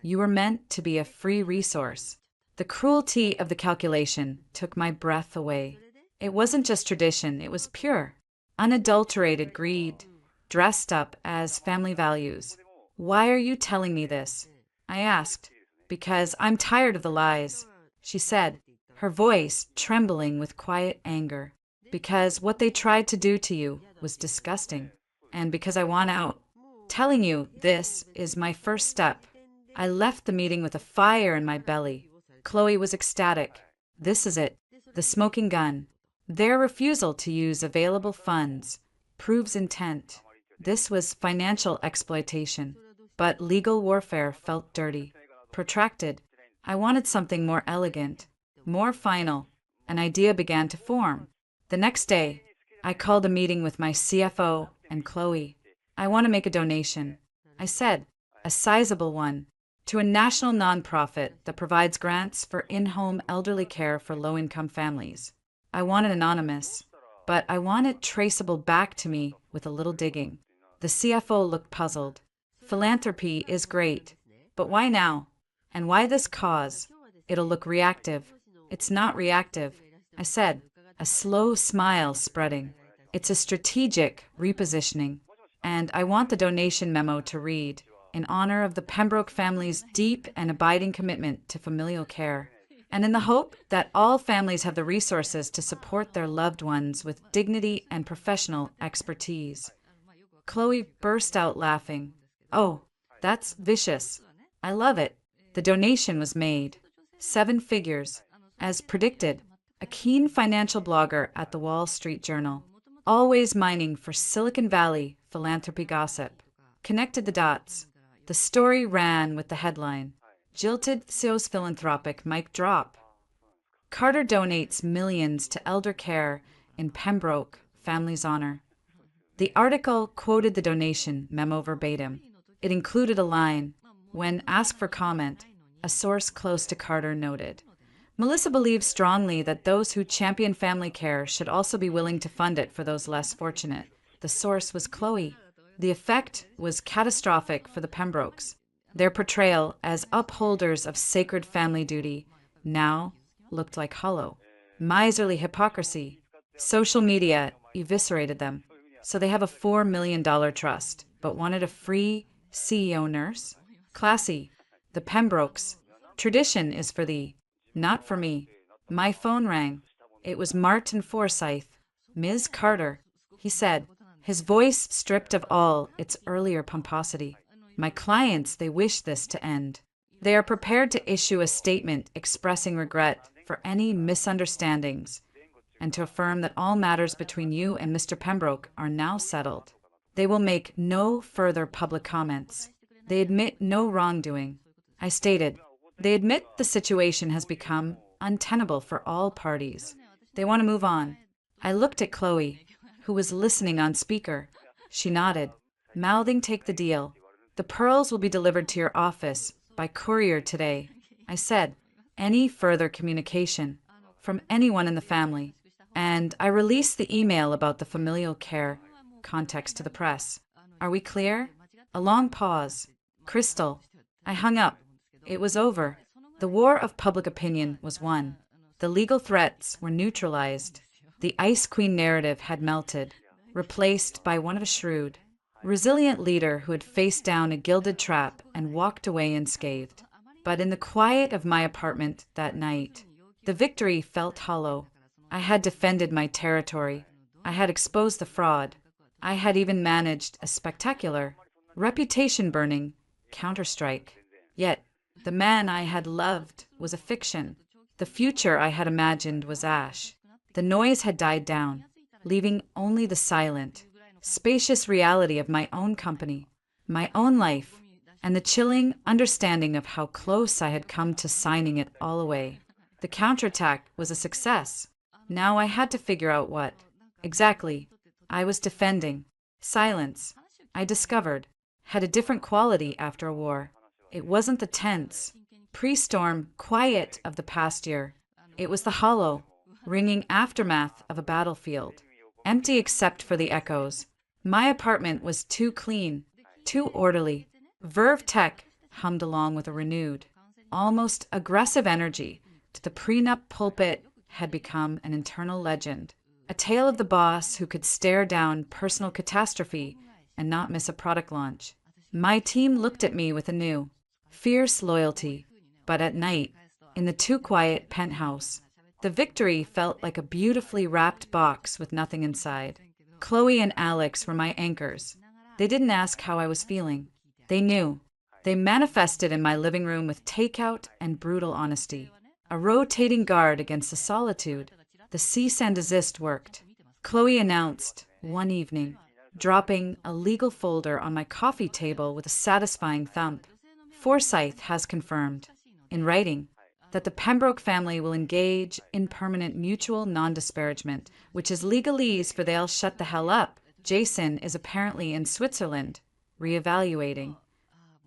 You were meant to be a free resource. The cruelty of the calculation took my breath away. It wasn't just tradition, it was pure, unadulterated greed, dressed up as family values. Why are you telling me this? I asked. Because I'm tired of the lies, she said, her voice trembling with quiet anger. Because what they tried to do to you was disgusting. And because I want out. Telling you this is my first step. I left the meeting with a fire in my belly. Chloe was ecstatic. This is it. The smoking gun. Their refusal to use available funds proves intent. This was financial exploitation. But legal warfare felt dirty. Protracted. I wanted something more elegant, more final. An idea began to form. The next day, I called a meeting with my CFO and Chloe. I want to make a donation. I said, a sizable one, to a national nonprofit that provides grants for in-home elderly care for low-income families. I want it anonymous, but I want it traceable back to me with a little digging. The CFO looked puzzled. Philanthropy is great, but why now? And why this cause? It'll look reactive. It's not reactive, I said, a slow smile spreading. It's a strategic repositioning. And I want the donation memo to read, in honor of the Pembroke family's deep and abiding commitment to familial care, and in the hope that all families have the resources to support their loved ones with dignity and professional expertise. Chloe burst out laughing. Oh, that's vicious. I love it. The donation was made. 7 figures. As predicted, a keen financial blogger at the Wall Street Journal, always mining for Silicon Valley philanthropy gossip, connected the dots. The story ran with the headline, Jilted Theo's Philanthropic Mic Drop. Carter donates millions to elder care in Pembroke family's honor. The article quoted the donation memo verbatim. It included a line, when asked for comment, a source close to Carter noted, Melissa believes strongly that those who champion family care should also be willing to fund it for those less fortunate. The source was Chloe. The effect was catastrophic for the Pembrokes. Their portrayal as upholders of sacred family duty now looked like hollow, miserly hypocrisy. Social media eviscerated them. So they have a $4 million trust, but wanted a free CEO nurse? Classy. The Pembrokes. Tradition is for thee, not for me. My phone rang. It was Martin Forsyth. Ms. Carter, he said, his voice stripped of all its earlier pomposity. My clients, they wish this to end. They are prepared to issue a statement expressing regret for any misunderstandings and to affirm that all matters between you and Mr. Pembroke are now settled. They will make no further public comments. They admit no wrongdoing. I stated, they admit the situation has become untenable for all parties. They want to move on. I looked at Chloe, who was listening on speaker. She nodded, mouthing, take the deal. The pearls will be delivered to your office by courier today. I said, any further communication from anyone in the family. And I released the email about the familial care context to the press. Are we clear? A long pause. Crystal. I hung up. It was over. The war of public opinion was won. The legal threats were neutralized. The Ice Queen narrative had melted, replaced by one of a shrewd, resilient leader who had faced down a gilded trap and walked away unscathed. But in the quiet of my apartment that night, the victory felt hollow. I had defended my territory. I had exposed the fraud. I had even managed a spectacular, reputation-burning counterstrike. Yet, the man I had loved was a fiction. The future I had imagined was ash. The noise had died down, leaving only the silent, spacious reality of my own company, my own life, and the chilling understanding of how close I had come to signing it all away. The counterattack was a success. Now I had to figure out what, exactly, I was defending. Silence, I discovered, had a different quality after a war. It wasn't the tense, pre-storm quiet of the past year. It was the hollow, ringing aftermath of a battlefield, empty except for the echoes. My apartment was too clean, too orderly. Verve Tech hummed along with a renewed, almost aggressive energy. To the prenup pulpit had become an internal legend, a tale of the boss who could stare down personal catastrophe and not miss a product launch. My team looked at me with a new, fierce loyalty, but at night, in the too quiet penthouse, the victory felt like a beautifully wrapped box with nothing inside. Chloe and Alex were my anchors. They didn't ask how I was feeling. They knew. They manifested in my living room with takeout and brutal honesty. A rotating guard against the solitude. The cease and desist worked. Chloe announced, one evening, dropping a legal folder on my coffee table with a satisfying thump. Forsyth has confirmed, in writing, that the Pembroke family will engage in permanent mutual non-disparagement, which is legalese for they'll shut the hell up. Jason is apparently in Switzerland, reevaluating.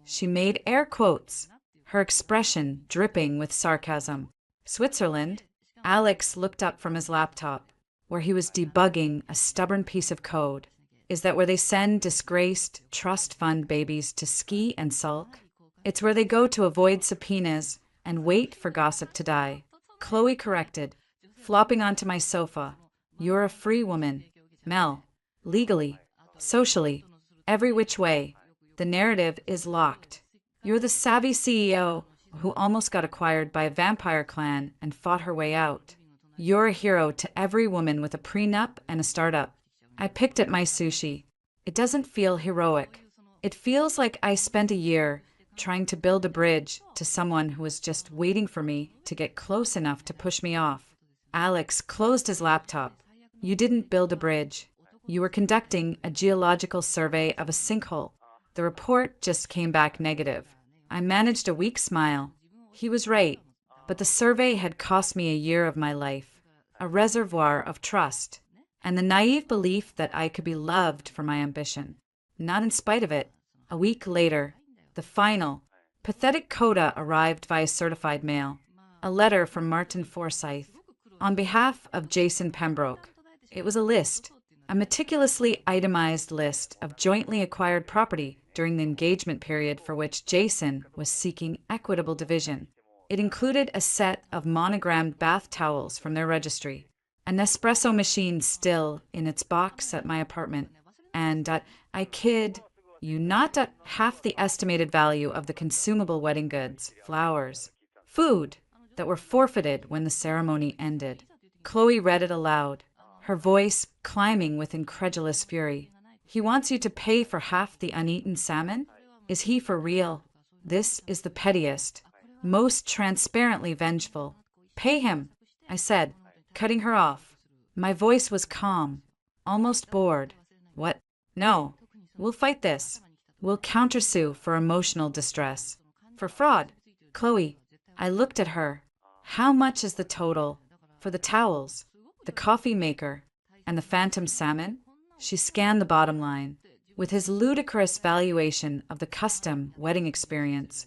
She made air quotes, her expression dripping with sarcasm. Switzerland? Alex looked up from his laptop, where he was debugging a stubborn piece of code. Is that where they send disgraced trust fund babies to ski and sulk? It's where they go to avoid subpoenas and wait for gossip to die. Chloe corrected, flopping onto my sofa. You're a free woman. Mel. Legally. Socially. Every which way. The narrative is locked. You're the savvy CEO who almost got acquired by a vampire clan and fought her way out. You're a hero to every woman with a prenup and a startup. I picked at my sushi. It doesn't feel heroic. It feels like I spent a year trying to build a bridge to someone who was just waiting for me to get close enough to push me off. Alex closed his laptop. You didn't build a bridge. You were conducting a geological survey of a sinkhole. The report just came back negative. I managed a weak smile. He was right, but the survey had cost me a year of my life, a reservoir of trust, and the naive belief that I could be loved for my ambition. Not in spite of it. A week later, the final, pathetic coda arrived via certified mail. A letter from Martin Forsyth. On behalf of Jason Pembroke. It was a list, a meticulously itemized list of jointly acquired property during the engagement period for which Jason was seeking equitable division. It included a set of monogrammed bath towels from their registry, an espresso machine still in its box at my apartment, and, I kid you not, at half the estimated value of the consumable wedding goods, flowers, food, that were forfeited when the ceremony ended. Chloe read it aloud, her voice climbing with incredulous fury. He wants you to pay for half the uneaten salmon? Is he for real? This is the pettiest, most transparently vengeful. Pay him, I said, cutting her off. My voice was calm, almost bored. What? No. We'll fight this. We'll countersue for emotional distress. For fraud. Chloe, I looked at her. How much is the total? For the towels, the coffee maker, and the phantom salmon? She scanned the bottom line, with his ludicrous valuation of the custom wedding experience.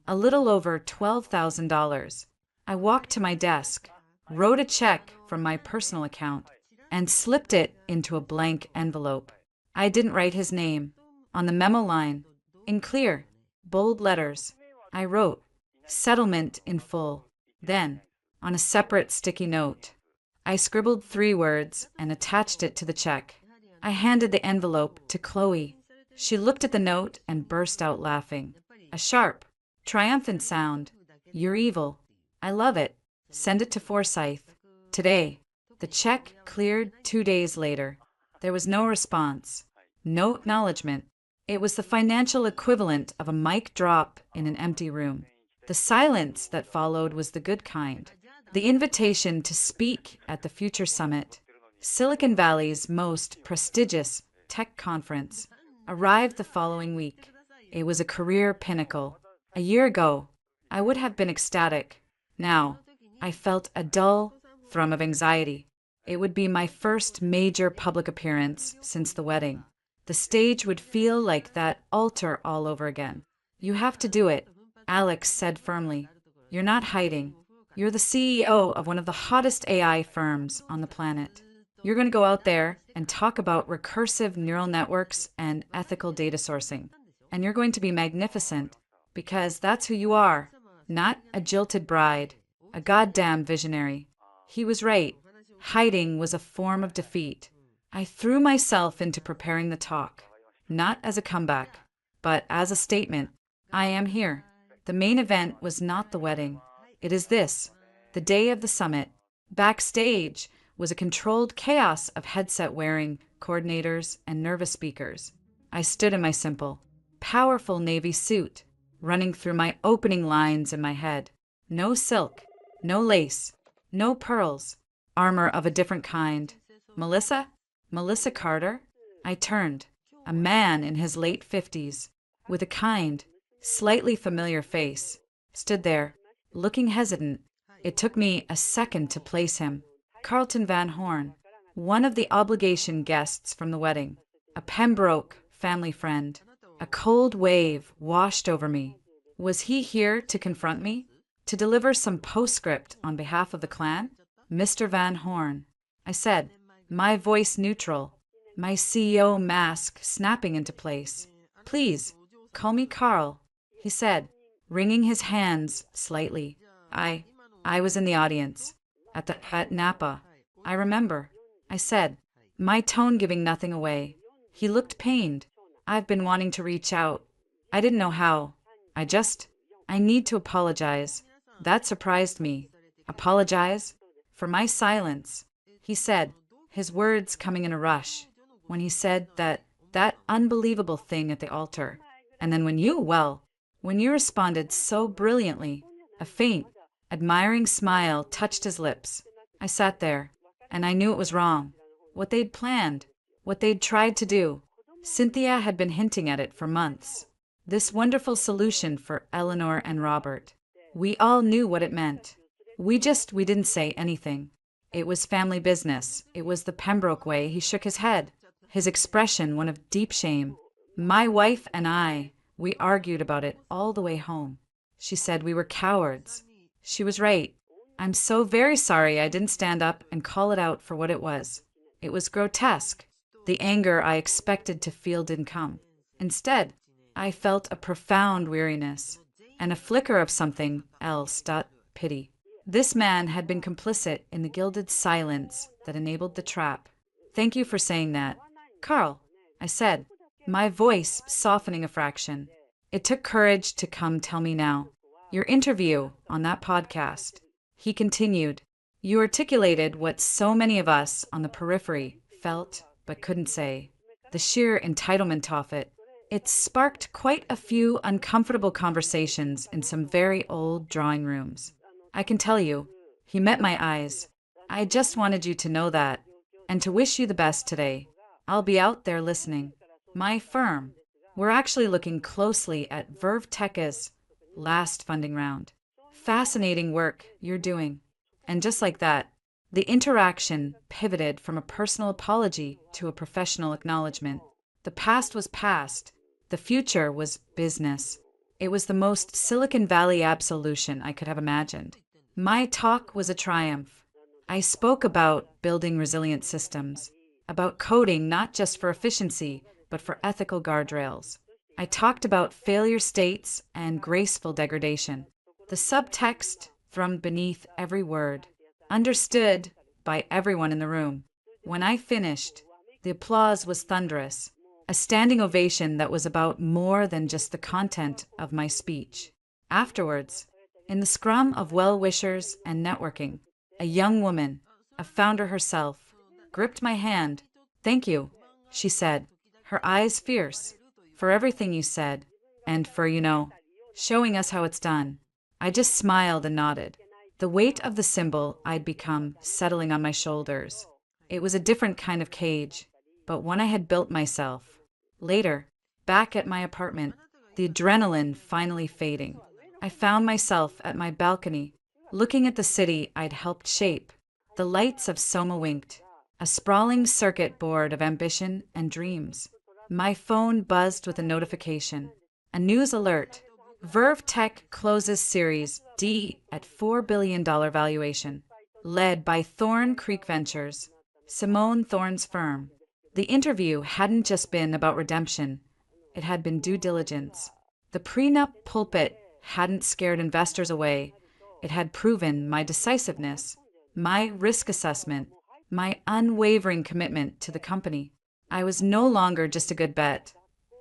A little over $12,000. I walked to my desk, wrote a check from my personal account, and slipped it into a blank envelope. I didn't write his name. On the memo line, In clear, bold letters, I wrote, "Settlement in full." Then, on a separate sticky note, I scribbled 3 words and attached it to the check. I handed the envelope to Chloe. She looked at the note and burst out laughing. A sharp, triumphant sound. "You're evil." "I love it. Send it to Forsyth." Today. The check cleared 2 days later. There was no response, no acknowledgement. It was the financial equivalent of a mic drop in an empty room. The silence that followed was the good kind. The invitation to speak at the Future Summit, Silicon Valley's most prestigious tech conference, arrived the following week. It was a career pinnacle. A year ago, I would have been ecstatic. Now, I felt a dull thrum of anxiety. It would be my first major public appearance since the wedding. The stage would feel like that altar all over again. "You have to do it," Alex said firmly. "You're not hiding. You're the CEO of one of the hottest AI firms on the planet. You're going to go out there and talk about recursive neural networks and ethical data sourcing. And you're going to be magnificent, because that's who you are, not a jilted bride, a goddamn visionary." He was right. Hiding was a form of defeat. I threw myself into preparing the talk, not as a comeback, but as a statement. I am here. The main event was not the wedding. It is this, the day of the summit. Backstage was a controlled chaos of headset-wearing coordinators and nervous speakers. I stood in my simple, powerful navy suit, running through my opening lines in my head. No silk, no lace, no pearls, armor of a different kind. Melissa? Melissa Carter? I turned. A man in his late 50s, with a kind, slightly familiar face, stood there, looking hesitant. It took me a second to place him. Carlton Van Horn, one of the obligation guests from the wedding, a Pembroke family friend. A cold wave washed over me. Was he here to confront me? To deliver some postscript on behalf of the clan? "Mr. Van Horn," I said, my voice neutral, my CEO mask snapping into place. "Please, call me Carl," he said, wringing his hands slightly. I was in the audience, at Napa. I remember, I said, my tone giving nothing away. He looked pained. "I've been wanting to reach out. I didn't know how. I need to apologize." That surprised me. Apologize? For my silence, he said, his words coming in a rush, when he said that unbelievable thing at the altar. And then when you responded so brilliantly, a faint, admiring smile touched his lips. I sat there, and I knew it was wrong. What they'd planned, what they'd tried to do. Cynthia had been hinting at it for months. This wonderful solution for Eleanor and Robert. We all knew what it meant. We didn't say anything. It was family business. It was the Pembroke way. He shook his head, his expression one of deep shame. My wife and we argued about it all the way home. She said we were cowards. She was right. I'm so very sorry I didn't stand up and call it out for what it was. It was grotesque. The anger I expected to feel didn't come. Instead, I felt a profound weariness and a flicker of something else. Pity. This man had been complicit in the gilded silence that enabled the trap. "Thank you for saying that, Carl," I said, my voice softening a fraction. "It took courage to come tell me now. Your interview on that podcast," he continued, "you articulated what so many of us on the periphery felt but couldn't say. The sheer entitlement of it. It sparked quite a few uncomfortable conversations in some very old drawing rooms. I can tell you, he met my eyes. I just wanted you to know that, and to wish you the best today. I'll be out there listening. My firm, we're actually looking closely at Verve Tech's last funding round. Fascinating work you're doing." And just like that, the interaction pivoted from a personal apology to a professional acknowledgement. The past was past. The future was business. It was the most Silicon Valley absolution I could have imagined. My talk was a triumph. I spoke about building resilient systems, about coding not just for efficiency, but for ethical guardrails. I talked about failure states and graceful degradation. The subtext from beneath every word, understood by everyone in the room. When I finished, the applause was thunderous, a standing ovation that was about more than just the content of my speech. Afterwards, in the scrum of well-wishers and networking, a young woman, a founder herself, gripped my hand. "Thank you," she said, her eyes fierce, "for everything you said, and for, showing us how it's done." I just smiled and nodded, the weight of the symbol I'd become settling on my shoulders. It was a different kind of cage, but one I had built myself. Later, back at my apartment, the adrenaline finally fading, I found myself at my balcony, looking at the city I'd helped shape. The lights of Soma winked, a sprawling circuit board of ambition and dreams. My phone buzzed with a notification, a news alert. Verve Tech closes Series D at $4 billion valuation, led by Thorn Creek Ventures, Simone Thorn's firm. The interview hadn't just been about redemption, it had been due diligence. The prenup pulpit hadn't scared investors away, it had proven my decisiveness, my risk assessment, my unwavering commitment to the company. I was no longer just a good bet,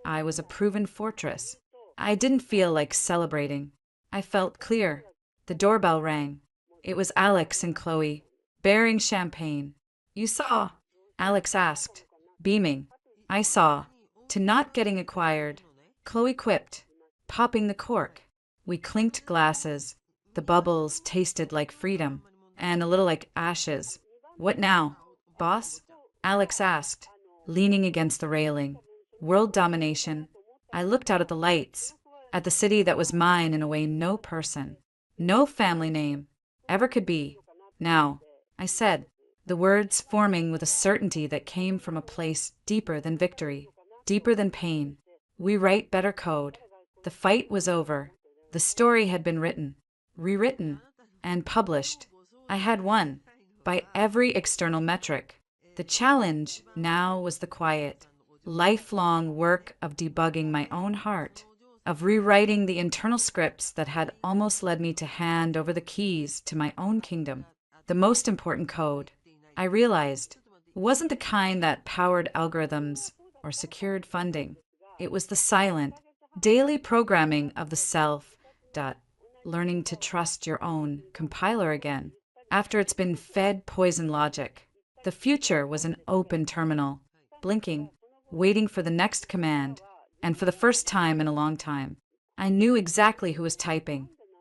I was a proven fortress. I didn't feel like celebrating. I felt clear. The doorbell rang. It was Alex and Chloe, bearing champagne. "You saw?" Alex asked, beaming. "I saw. To not getting acquired," Chloe quipped, popping the cork. We clinked glasses. The bubbles tasted like freedom, and a little like ashes. "What now, boss?" Alex asked, leaning against the railing. "World domination." I looked out at the lights, at the city that was mine in a way no person, no family name, ever could be. "Now," I said, the words forming with a certainty that came from a place deeper than victory, deeper than pain. "We write better code." The fight was over. The story had been written, rewritten, and published. I had won, by every external metric. The challenge now was the quiet, lifelong work of debugging my own heart, of rewriting the internal scripts that had almost led me to hand over the keys to my own kingdom. The most important code, I realized, wasn't the kind that powered algorithms or secured funding. It was the silent, daily programming of the self, learning to trust your own compiler again, after it's been fed poison logic. The future was an open terminal, blinking, waiting for the next command, and for the first time in a long time, I knew exactly who was typing.